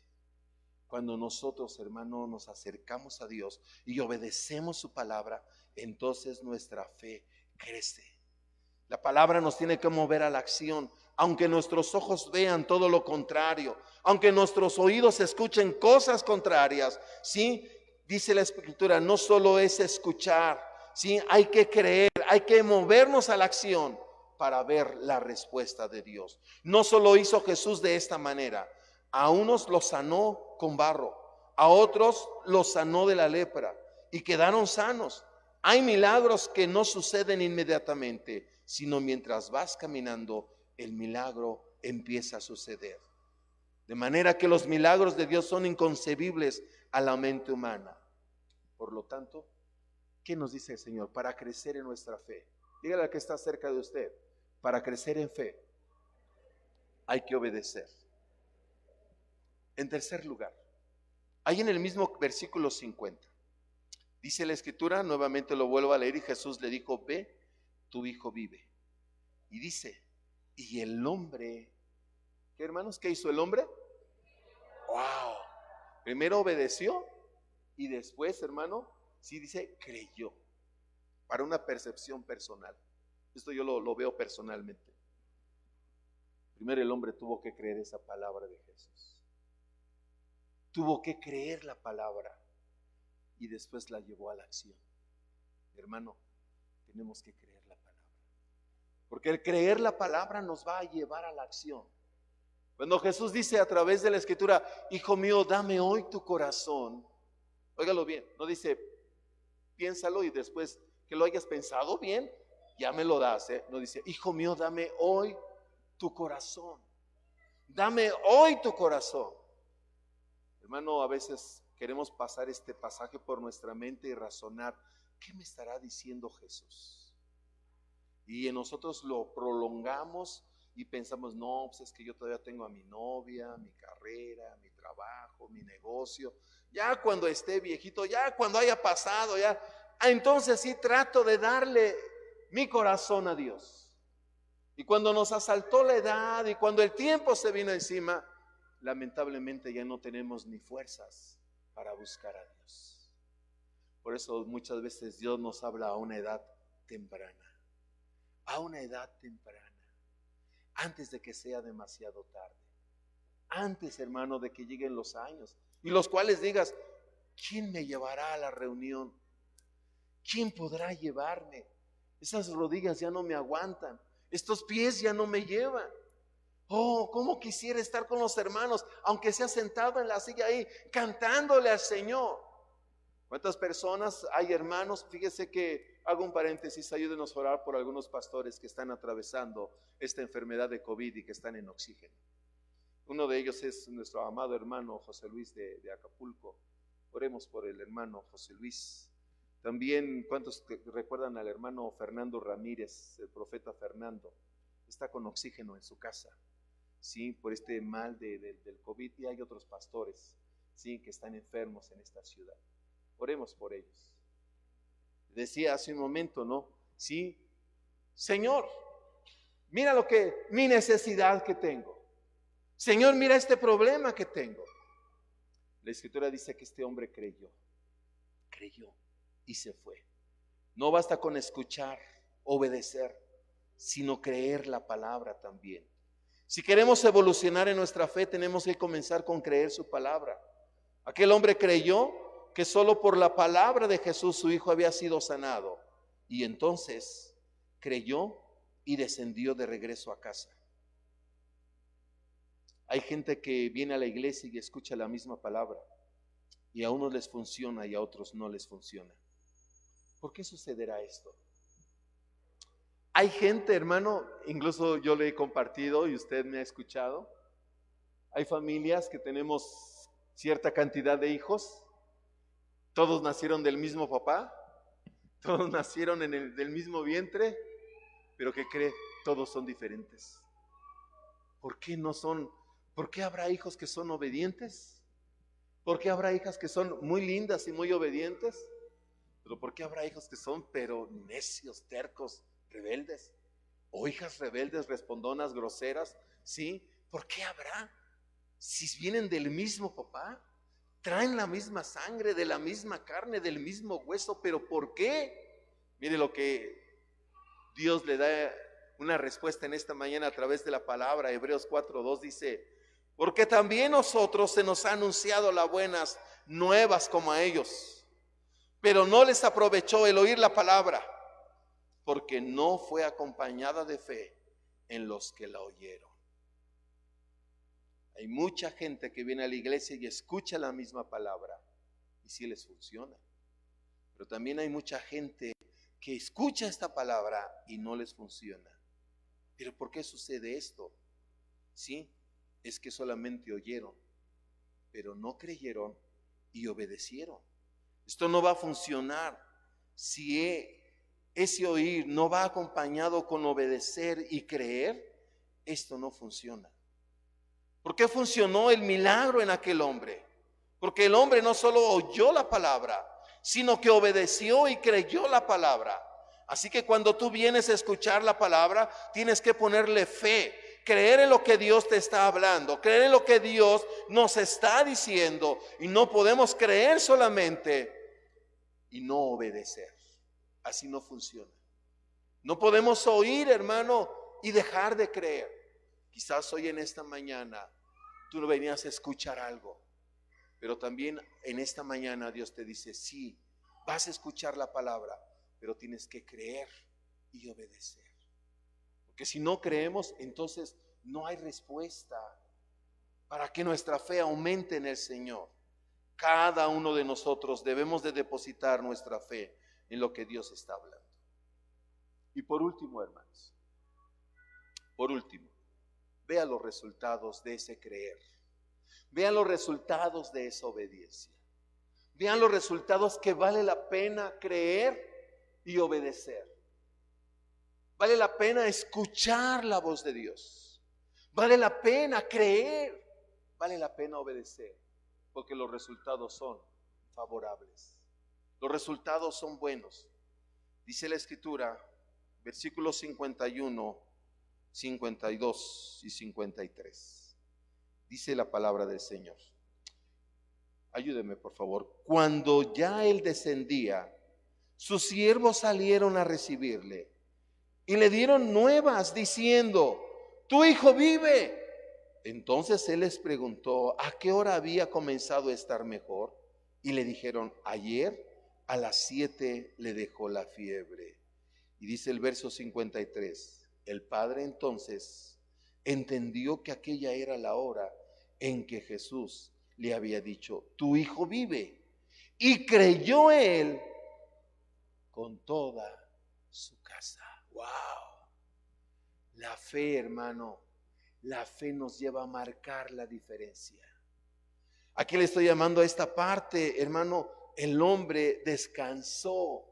Cuando nosotros, hermano, nos acercamos a Dios y obedecemos su palabra, entonces nuestra fe crece. La palabra nos tiene que mover a la acción, aunque nuestros ojos vean todo lo contrario, aunque nuestros oídos escuchen cosas contrarias, ¿sí? Dice la Escritura, no solo es escuchar, ¿sí? Hay que creer, hay que movernos a la acción para ver la respuesta de Dios. No solo hizo Jesús de esta manera, a unos los sanó con barro, a otros los sanó de la lepra y quedaron sanos. Hay milagros que no suceden inmediatamente, sino mientras vas caminando, el milagro empieza a suceder. De manera que los milagros de Dios son inconcebibles a la mente humana. Por lo tanto, ¿qué nos dice el Señor? Para crecer en nuestra fe. Dígale al que está cerca de usted, para crecer en fe, hay que obedecer. En tercer lugar, ahí en el mismo versículo 50, dice la Escritura, nuevamente lo vuelvo a leer, y Jesús le dijo, ve, tu hijo vive. Y dice, y el hombre, ¿qué hermanos? ¿Qué hizo el hombre? ¡Wow! Primero obedeció y después, hermano, sí dice, creyó. Para una percepción personal. Esto yo lo veo personalmente. Primero el hombre tuvo que creer esa palabra de Jesús. Tuvo que creer la palabra y después la llevó a la acción. Hermano, tenemos que creer la palabra. Porque el creer la palabra nos va a llevar a la acción. Cuando Jesús dice a través de la Escritura, hijo mío, dame hoy tu corazón. Óigalo bien, no dice, piénsalo y después que lo hayas pensado bien, ya me lo das. No dice, hijo mío, dame hoy tu corazón. Dame hoy tu corazón. Hermano, a veces queremos pasar este pasaje por nuestra mente y razonar, ¿qué me estará diciendo Jesús? Y en nosotros lo prolongamos y pensamos, no, pues es que yo todavía tengo a mi novia, mi carrera, mi trabajo, mi negocio. Ya cuando esté viejito, ya cuando haya pasado, ya, entonces sí trato de darle mi corazón a Dios. Y cuando nos asaltó la edad y cuando el tiempo se vino encima, lamentablemente ya no tenemos ni fuerzas para buscar a Dios. Por eso muchas veces Dios nos habla a una edad temprana, a una edad temprana, antes de que sea demasiado tarde, antes, hermano, de que lleguen los años, y los cuales digas, ¿quién me llevará a la reunión? ¿Quién podrá llevarme? Esas rodillas ya no me aguantan, estos pies ya no me llevan. Oh, cómo quisiera estar con los hermanos, aunque sea sentado en la silla ahí, cantándole al Señor. ¿Cuántas personas hay, hermanos? Fíjese que, hago un paréntesis, ayúdenos a orar por algunos pastores que están atravesando esta enfermedad de COVID y que están en oxígeno. Uno de ellos es nuestro amado hermano José Luis de Acapulco. Oremos por el hermano José Luis. También, ¿cuántos recuerdan al hermano Fernando Ramírez, el profeta Fernando? Está con oxígeno en su casa, sí, por este mal del COVID, y hay otros pastores, sí, que están enfermos en esta ciudad. Oremos por ellos. Decía hace un momento, ¿no? Sí, Señor, mira mi necesidad que tengo. Señor, mira este problema que tengo. La Escritura dice que este hombre creyó y se fue. No basta con escuchar, obedecer, sino creer la palabra también. Si queremos evolucionar en nuestra fe, tenemos que comenzar con creer su palabra. Aquel hombre creyó que solo por la palabra de Jesús su hijo había sido sanado, y entonces creyó y descendió de regreso a casa. Hay gente que viene a la iglesia y escucha la misma palabra, y a unos les funciona y a otros no les funciona. ¿Por qué sucederá esto? Hay gente, hermano, incluso yo le he compartido y usted me ha escuchado. Hay familias que tenemos cierta cantidad de hijos. Todos nacieron del mismo papá. Todos nacieron del mismo vientre. Pero ¿qué cree? Todos son diferentes. ¿Por qué no son? ¿Por qué habrá hijos que son obedientes? ¿Por qué habrá hijas que son muy lindas y muy obedientes? Pero ¿por qué habrá hijos que son pero necios, tercos, rebeldes? O hijas rebeldes, respondonas, groseras, ¿sí? ¿Por qué habrá? Si vienen del mismo papá, traen la misma sangre, de la misma carne, del mismo hueso, pero ¿por qué? Mire lo que Dios le da una respuesta en esta mañana a través de la palabra. Hebreos 4:2 dice: porque también nosotros se nos ha anunciado las buenas nuevas como a ellos, pero no les aprovechó el oír la palabra, porque no fue acompañada de fe en los que la oyeron. Hay mucha gente que viene a la iglesia y escucha la misma palabra y sí les funciona. Pero también hay mucha gente que escucha esta palabra y no les funciona. ¿Pero por qué sucede esto? Sí, es que solamente oyeron, pero no creyeron y obedecieron. Esto no va a funcionar si ese oír no va acompañado con obedecer y creer. Esto no funciona. ¿Por qué funcionó el milagro en aquel hombre? Porque el hombre no solo oyó la palabra, sino que obedeció y creyó la palabra. Así que cuando tú vienes a escuchar la palabra, tienes que ponerle fe, creer en lo que Dios te está hablando, creer en lo que Dios nos está diciendo. Y no podemos creer solamente y no obedecer. Así no funciona. No podemos oír, hermano, y dejar de creer. Quizás hoy en esta mañana tú no venías a escuchar algo, pero también en esta mañana Dios te dice: sí, vas a escuchar la palabra, pero tienes que creer y obedecer. Porque si no creemos, entonces no hay respuesta para que nuestra fe aumente en el Señor. Cada uno de nosotros debemos de depositar nuestra fe en lo que Dios está hablando. Y por último, hermanos, vea los resultados de ese creer. Vean los resultados de esa obediencia. Vean los resultados que vale la pena creer y obedecer. Vale la pena escuchar la voz de Dios. Vale la pena creer. Vale la pena obedecer. Porque los resultados son favorables. Los resultados son buenos. Dice la Escritura, versículos 51, 52 y 53. Dice la palabra del Señor. Ayúdeme, por favor. Cuando ya él descendía, sus siervos salieron a recibirle y le dieron nuevas diciendo: tu hijo vive. Entonces él les preguntó a qué hora había comenzado a estar mejor, y le dijeron: ayer a las 7 le dejó la fiebre. Y dice el verso 53: el padre entonces entendió que aquella era la hora en que Jesús le había dicho: tu hijo vive. Y creyó él con toda su casa. ¡Wow! La fe, hermano, la fe nos lleva a marcar la diferencia. Aquí le estoy llamando a esta parte, hermano, el hombre descansó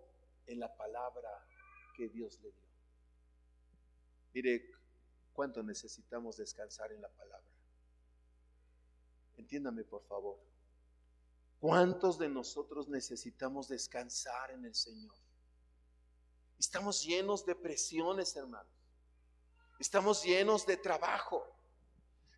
en la palabra que Dios le dio. Mire, ¿cuánto necesitamos descansar en la palabra? Entiéndame, por favor. ¿Cuántos de nosotros necesitamos descansar en el Señor? Estamos llenos de presiones, hermanos. Estamos llenos de trabajo.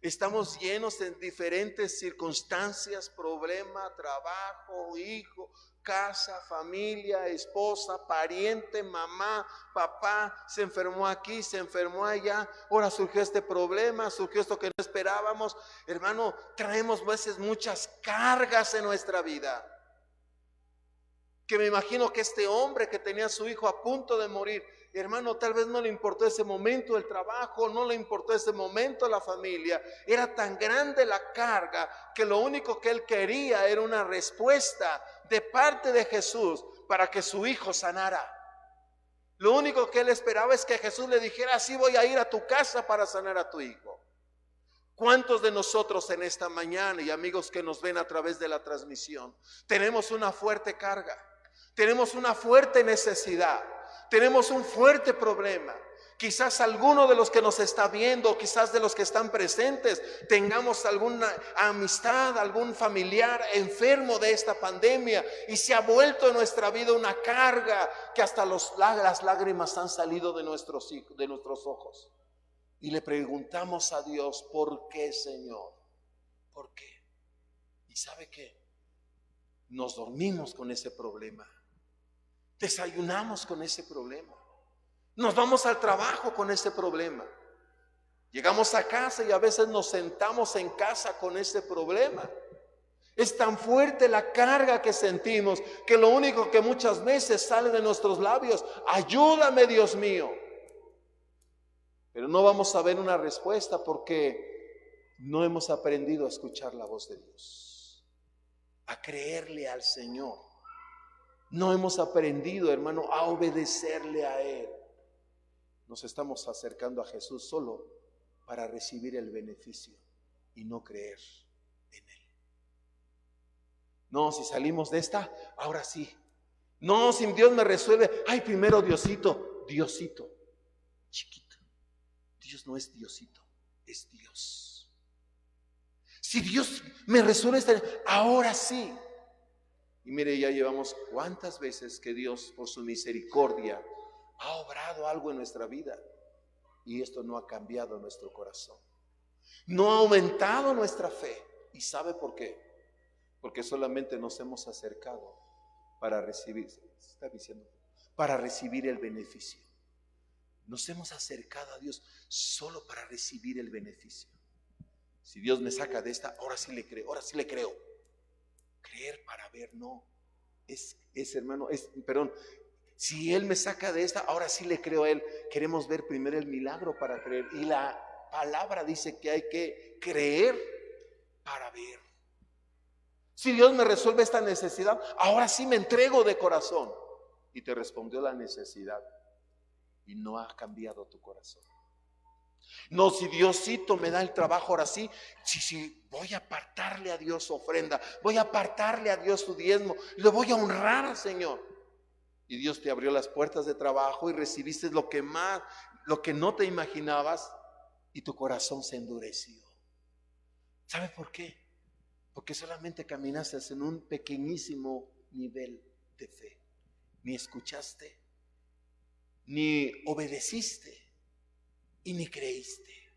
Estamos llenos de diferentes circunstancias, problema, trabajo, hijo, casa, familia, esposa, pariente, mamá, papá, se enfermó aquí, se enfermó allá, ahora surgió este problema, surgió esto que no esperábamos. Hermano, traemos a veces muchas cargas en nuestra vida. Que me imagino que este hombre que tenía a su hijo a punto de morir, hermano, tal vez no le importó ese momento el trabajo, no le importó ese momento la familia. Era tan grande la carga que lo único que él quería era una respuesta de parte de Jesús para que su hijo sanara. Lo único que él esperaba es que Jesús le dijera: sí, voy a ir a tu casa para sanar a tu hijo. ¿Cuántos de nosotros en esta mañana, y amigos que nos ven a través de la transmisión, tenemos una fuerte carga? Tenemos una fuerte necesidad, tenemos un fuerte problema Quizás alguno de los que nos está viendo, quizás de los que están presentes, tengamos alguna amistad, algún familiar enfermo de esta pandemia y se ha vuelto en nuestra vida una carga que hasta las lágrimas han salido de nuestros ojos. Y le preguntamos a Dios, ¿por qué, Señor? ¿Por qué? ¿Y sabe qué? Nos dormimos con ese problema. Desayunamos con ese problema. Nos vamos al trabajo con ese problema. Llegamos a casa y a veces nos sentamos en casa con ese problema. Es tan fuerte la carga que sentimos que lo único que muchas veces sale de nuestros labios, ayúdame, Dios mío. Pero no vamos a ver una respuesta porque no hemos aprendido a escuchar la voz de Dios, a creerle al Señor. No hemos aprendido, hermano, a obedecerle a Él. Nos estamos acercando a Jesús solo para recibir el beneficio y no creer en Él. No, si salimos de esta, ahora sí. No, si Dios me resuelve, ay, primero Diosito, Diosito, chiquito. Dios no es Diosito, es Dios. Si Dios me resuelve esta, ahora sí. Y mire, ya llevamos cuántas veces que Dios, por su misericordia, ha obrado algo en nuestra vida y esto no ha cambiado nuestro corazón, no ha aumentado nuestra fe. ¿Y sabe por qué? Porque solamente nos hemos acercado para recibir, está diciendo, para recibir el beneficio. Nos hemos acercado a Dios solo para recibir el beneficio. Si Dios me saca de esta, ahora sí le creo, ahora sí le creo. Creer para ver, no. Perdón. Si Él me saca de esta, ahora sí le creo a Él. Queremos ver primero el milagro para creer. Y la palabra dice que hay que creer para ver. Si Dios me resuelve esta necesidad, ahora sí me entrego de corazón. Y te respondió la necesidad. Y no ha cambiado tu corazón. No, si Diosito me da el trabajo, ahora sí, sí, voy a apartarle a Dios su ofrenda. Voy a apartarle a Dios su diezmo. Le voy a honrar, Señor. Y Dios te abrió las puertas de trabajo y recibiste lo que no te imaginabas y tu corazón se endureció. ¿Sabe por qué? Porque solamente caminaste en un pequeñísimo nivel de fe. Ni escuchaste, ni obedeciste y ni creíste.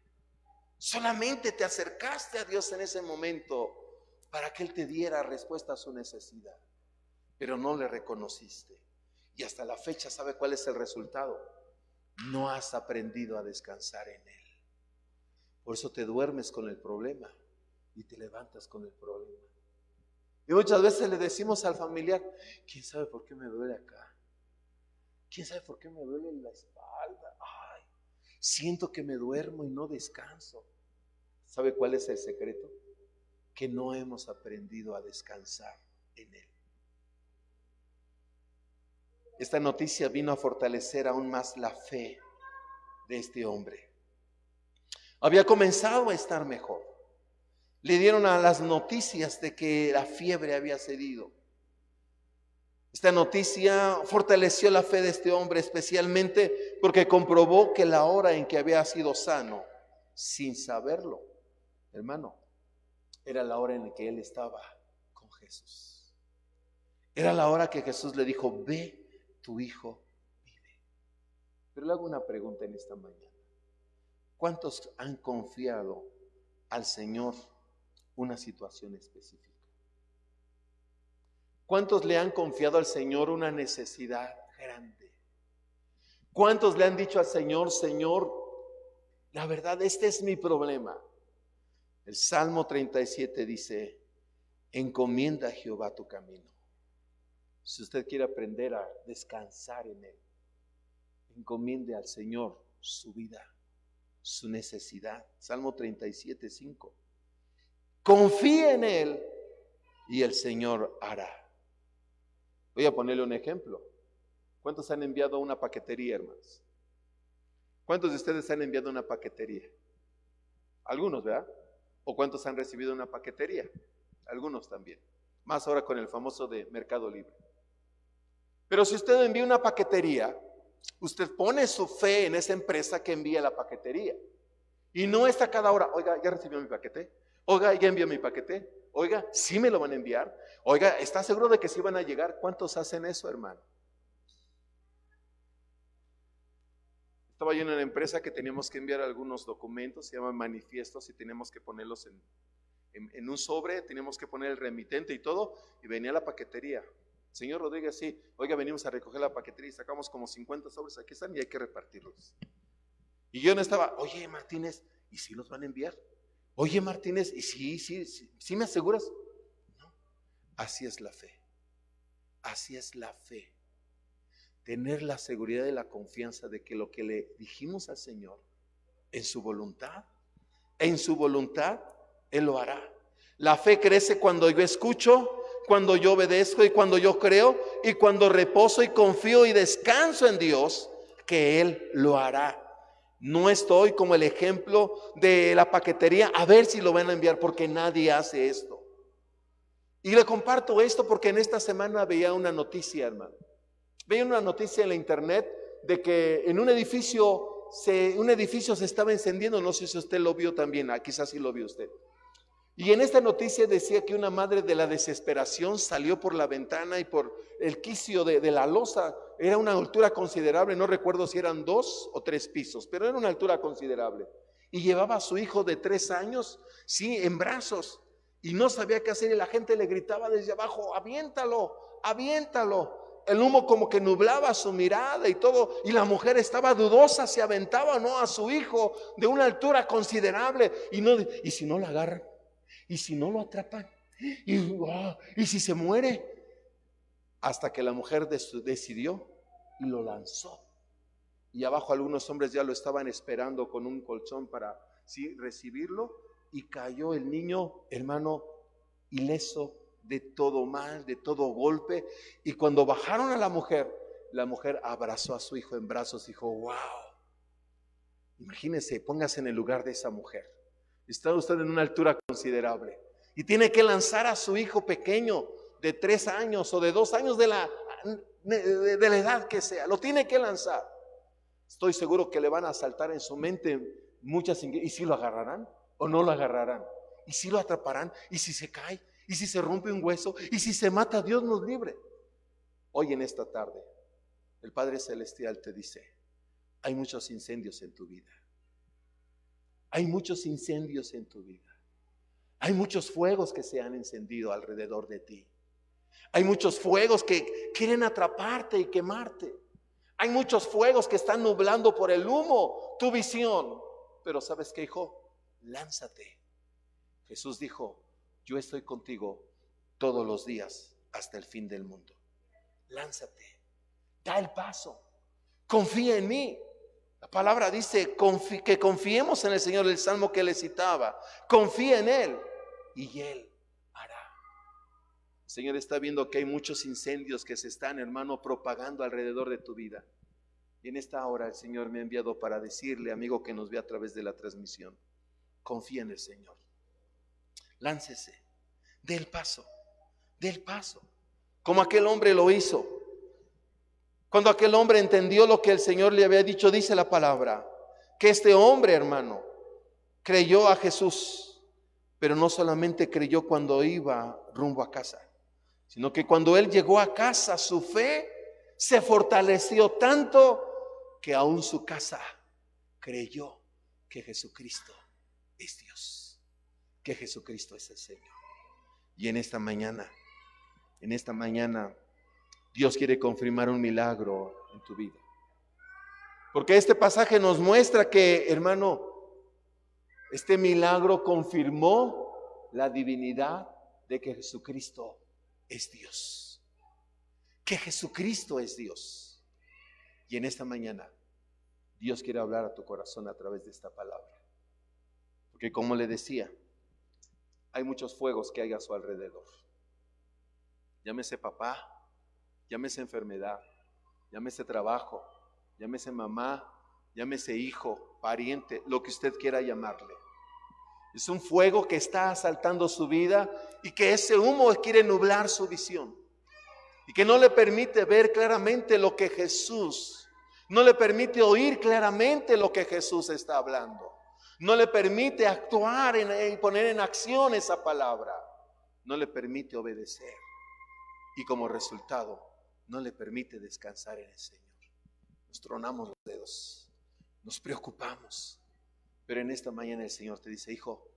Solamente te acercaste a Dios en ese momento para que Él te diera respuesta a su necesidad, pero no le reconociste. Y hasta la fecha, ¿sabe cuál es el resultado? No has aprendido a descansar en Él. Por eso te duermes con el problema y te levantas con el problema. Y muchas veces le decimos al familiar, ¿quién sabe por qué me duele acá? ¿Quién sabe por qué me duele la espalda? Ay, siento que me duermo y no descanso. ¿Sabe cuál es el secreto? Que no hemos aprendido a descansar en Él. Esta noticia vino a fortalecer aún más la fe de este hombre. Había comenzado a estar mejor. Le dieron a las noticias de que la fiebre había cedido. Esta noticia fortaleció la fe de este hombre, especialmente porque comprobó que la hora en que había sido sano, sin saberlo, hermano, era la hora en que él estaba con Jesús. Era la hora que Jesús le dijo, ve, tu hijo vive. Pero le hago una pregunta en esta mañana. ¿Cuántos han confiado al Señor una situación específica? ¿Cuántos le han confiado al Señor una necesidad grande? ¿Cuántos le han dicho al Señor, Señor, la verdad, este es mi problema? El Salmo 37 dice, encomienda a Jehová tu camino. Si usted quiere aprender a descansar en Él, encomiende al Señor su vida, su necesidad. Salmo 37, 5. Confíe en Él y el Señor hará. Voy a ponerle un ejemplo. ¿Cuántos han enviado a una paquetería, hermanos? ¿Cuántos de ustedes han enviado a una paquetería? Algunos, ¿verdad? ¿O cuántos han recibido una paquetería? Algunos también. Más ahora con el famoso de Mercado Libre. Pero si usted envía una paquetería, Usted pone su fe en esa empresa que envía la paquetería. Y no está cada hora, oiga, ¿ya recibió mi paquete? Oiga, ¿ya envió mi paquete? Oiga, ¿sí me lo van a enviar? Oiga, ¿está seguro de que sí van a llegar? ¿Cuántos hacen eso, hermano? Estaba yo en una empresa que teníamos que enviar algunos documentos, se llaman manifiestos, y teníamos que ponerlos en un sobre, teníamos que poner el remitente y todo, y venía la paquetería. Señor Rodríguez, sí, oiga, venimos a recoger la paquetería y sacamos como 50 sobres, aquí están y hay que repartirlos. Y yo no estaba, oye Martínez, ¿y si los van a enviar? Oye Martínez, ¿y sí me aseguras? No, así es la fe, así es la fe. Tener la seguridad y la confianza de que lo que le dijimos al Señor, en su voluntad, Él lo hará. La fe crece cuando yo escucho, cuando yo obedezco y cuando yo creo y cuando reposo y confío y descanso en Dios, que Él lo hará. No estoy como el ejemplo de la paquetería, a ver si lo van a enviar, porque nadie hace esto. Y le comparto esto porque en esta semana veía una noticia, hermano. Veía una noticia en la internet de que en un edificio se estaba encendiendo. No sé si usted lo vio también, quizás sí lo vio usted. Y en esta noticia decía que una madre de la desesperación salió por la ventana y por el quicio de la losa. Era una altura considerable, no recuerdo si eran 2 o 3 pisos, pero era una altura considerable. Y llevaba a su hijo de 3 años, sí, en brazos, y no sabía qué hacer, y la gente le gritaba desde abajo, aviéntalo, aviéntalo. El humo como que nublaba su mirada y todo, y la mujer estaba dudosa si aventaba o no a su hijo de una altura considerable. Y si no lo agarran, y si no lo atrapan, y si se muere. Hasta que la mujer decidió y lo lanzó. Y abajo algunos hombres ya lo estaban esperando con un colchón para recibirlo. Y cayó el niño, hermano, ileso de todo mal, de todo golpe. Y cuando bajaron a la mujer abrazó a su hijo en brazos y dijo, wow. Imagínese, póngase en el lugar de esa mujer. Está usted en una altura considerable y tiene que lanzar a su hijo pequeño de 3 años o de 2 años de la edad que sea. Lo tiene que lanzar. Estoy seguro que le van a saltar en su mente muchas. ¿Y si lo agarrarán o no lo agarrarán? ¿Y si lo atraparán? ¿Y si se cae? ¿Y si se rompe un hueso? ¿Y si se mata? Dios nos libre. Hoy en esta tarde el Padre Celestial te dice, hay muchos incendios en tu vida. Hay muchos incendios en tu vida. Hay muchos fuegos que se han encendido alrededor de ti. Hay muchos fuegos que quieren atraparte y quemarte. Hay muchos fuegos que están nublando por el humo tu visión. Pero ¿sabes qué, hijo? Lánzate. Jesús dijo, yo estoy contigo todos los días hasta el fin del mundo. Lánzate. Da el paso. Confía en mí. La palabra dice que confiemos en el Señor, el salmo que le citaba. Confía en Él y Él hará. El Señor está viendo que hay muchos incendios que se están, hermano, propagando alrededor de tu vida. Y en esta hora el Señor me ha enviado para decirle, amigo que nos ve a través de la transmisión, confía en el Señor. Láncese, dé el paso, como aquel hombre lo hizo. Cuando aquel hombre entendió lo que el Señor le había dicho, dice la palabra, que este hombre, hermano, creyó a Jesús, pero no solamente creyó cuando iba rumbo a casa, sino que cuando él llegó a casa, su fe se fortaleció tanto que aún su casa creyó que Jesucristo es Dios, que Jesucristo es el Señor. Y en esta mañana, Dios quiere confirmar un milagro en tu vida. Porque este pasaje nos muestra que, hermano, este milagro confirmó la divinidad de que Jesucristo es Dios. Que Jesucristo es Dios. Y en esta mañana, Dios quiere hablar a tu corazón a través de esta palabra. Porque como le decía, hay muchos fuegos que hay a su alrededor. Llámese papá, llámese enfermedad, llámese trabajo, llámese mamá, llámese hijo, pariente, lo que usted quiera llamarle. Es un fuego que está asaltando su vida y que ese humo quiere nublar su visión y que no le permite ver claramente lo que Jesús No le permite oír claramente lo que Jesús está hablando. No le permite actuar y poner en acción esa palabra. No le permite obedecer. Y como resultado, no le permite descansar en el Señor. Nos tronamos los dedos, nos preocupamos. Pero en esta mañana el Señor te dice: hijo,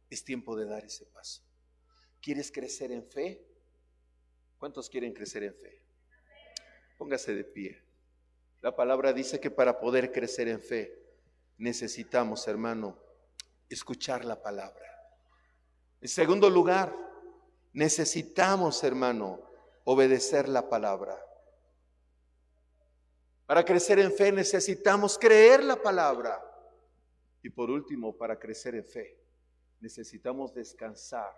es tiempo de dar ese paso. ¿Quieres crecer en fe? ¿Cuántos quieren crecer en fe? Póngase de pie. La palabra dice que para poder crecer en fe necesitamos, hermano, escuchar la palabra. En segundo lugar, necesitamos, hermano, obedecer la palabra. Para crecer en fe necesitamos creer la palabra. Y por último, para crecer en fe necesitamos descansar.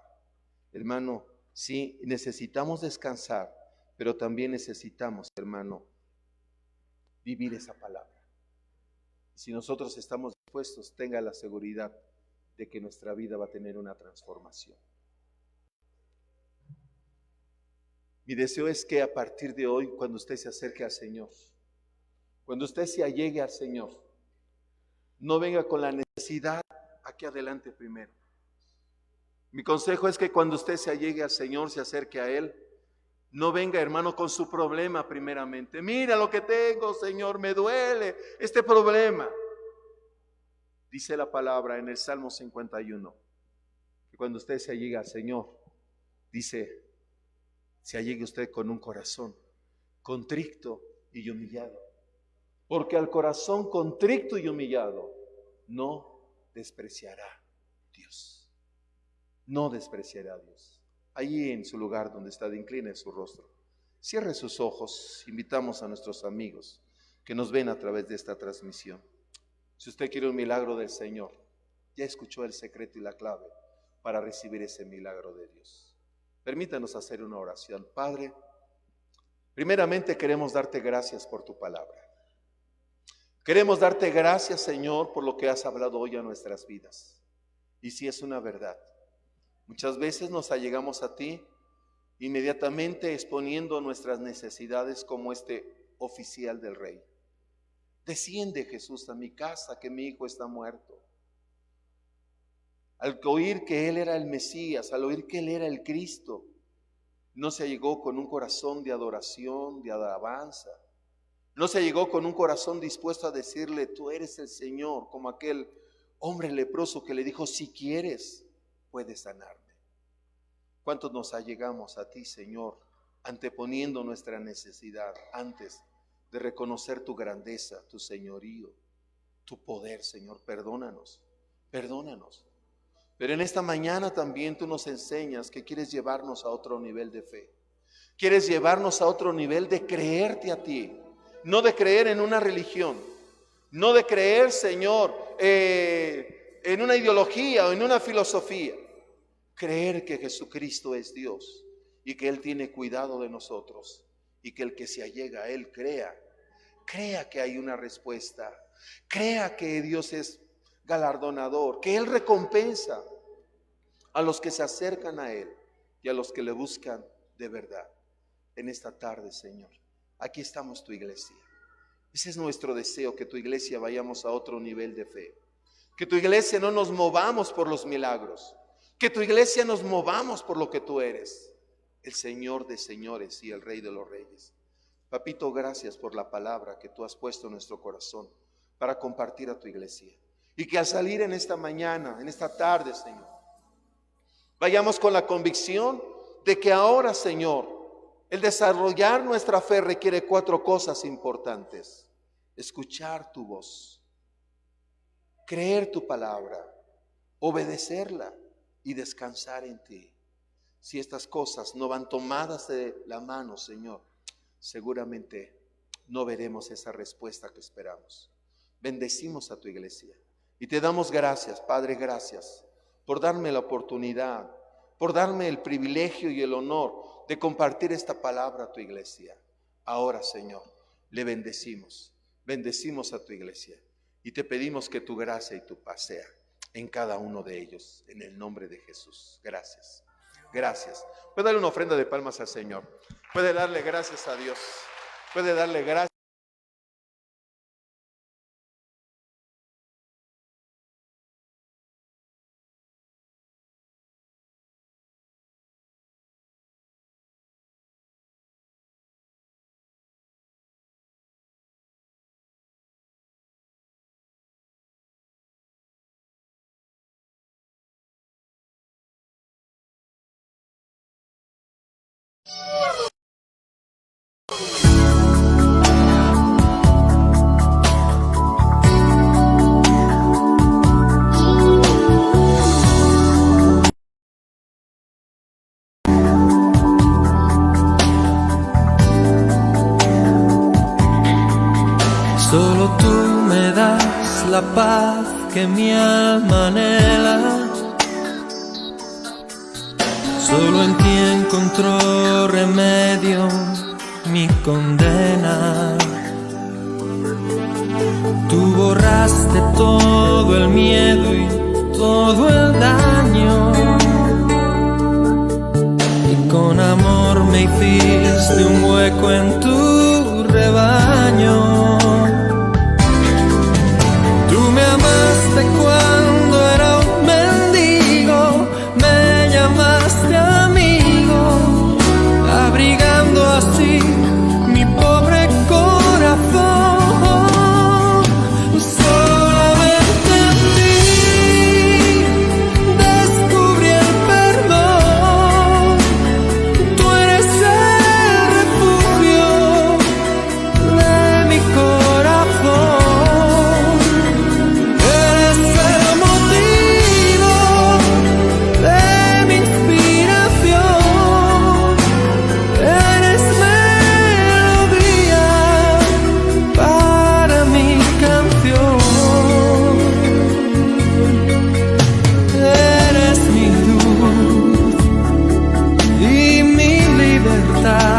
Hermano, sí, necesitamos descansar, pero también necesitamos, hermano, vivir esa palabra. Si nosotros estamos dispuestos, tenga la seguridad de que nuestra vida va a tener una transformación. Mi deseo es que a partir de hoy, cuando usted se acerque al Señor, cuando usted se allegue al Señor, no venga con la necesidad aquí adelante primero. Mi consejo es que cuando usted se allegue al Señor, se acerque a Él, no venga, hermano, con su problema primeramente. Mira lo que tengo, Señor, me duele este problema. Dice la palabra en el Salmo 51, que cuando usted se allegue al Señor, dice, se allegue usted con un corazón contrito y humillado. Porque al corazón contrito y humillado no despreciará Dios. No despreciará a Dios. Allí en su lugar donde está, incline su rostro. Cierre sus ojos. Invitamos a nuestros amigos que nos ven a través de esta transmisión. Si usted quiere un milagro del Señor, ya escuchó el secreto y la clave para recibir ese milagro de Dios. Permítanos hacer una oración. Padre, primeramente queremos darte gracias por tu palabra. Queremos darte gracias, Señor, por lo que has hablado hoy a nuestras vidas. Y si es una verdad, muchas veces nos allegamos a ti inmediatamente exponiendo nuestras necesidades como este oficial del rey. Desciende, Jesús, a mi casa, que mi hijo está muerto. Al oír que Él era el Mesías, al oír que Él era el Cristo, no se allegó con un corazón de adoración, de alabanza. No se llegó con un corazón dispuesto a decirle, tú eres el Señor, como aquel hombre leproso que le dijo, si quieres, puedes sanarme. ¿Cuántos nos allegamos a ti, Señor, anteponiendo nuestra necesidad antes de reconocer tu grandeza, tu señorío, tu poder, Señor? Perdónanos, perdónanos. Pero en esta mañana también tú nos enseñas que quieres llevarnos a otro nivel de fe. Quieres llevarnos a otro nivel de creerte a ti. No de creer en una religión, no de creer, Señor, en una ideología o en una filosofía. Creer que Jesucristo es Dios y que Él tiene cuidado de nosotros y que el que se allega a Él crea que hay una respuesta, crea que Dios es galardonador, que Él recompensa a los que se acercan a Él y a los que le buscan de verdad. En esta tarde, Señor, aquí estamos tu iglesia. Ese es nuestro deseo, que tu iglesia vayamos a otro nivel de fe. Que tu iglesia no nos movamos por los milagros. Que tu iglesia nos movamos por lo que tú eres. El Señor de señores y el Rey de los reyes. Papito, gracias por la palabra que tú has puesto en nuestro corazón para compartir a tu iglesia. Y que al salir en esta mañana, en esta tarde, Señor, vayamos con la convicción de que ahora, Señor, el desarrollar nuestra fe requiere 4 cosas importantes. Escuchar tu voz, creer tu palabra, obedecerla y descansar en ti. Si estas cosas no van tomadas de la mano, Señor, seguramente no veremos esa respuesta que esperamos. Bendecimos a tu iglesia y te damos gracias, Padre, gracias por darme la oportunidad, por darme el privilegio y el honor de compartir esta palabra a tu iglesia. Ahora, Señor, le bendecimos a tu iglesia y te pedimos que tu gracia y tu paz sea en cada uno de ellos, en el nombre de Jesús. Gracias, gracias. Puede darle una ofrenda de palmas al Señor, puede darle gracias a Dios, puede darle gracias. que mi alma anhela. Solo en ti encontró remedio mi condena. Tú borraste todo el miedo y todo el daño, y con amor me hiciste un hueco en tu rebaño. Tú me amaste cuando era un mendigo, me llamaste amigo, abrigando así mi pobre corazón. Solamente en ti descubrí el perdón. Tú eres el refugio de mi corazón. Eres el motivo de mi inspiración. Eres melodía para mi canción. Eres mi luz y mi libertad.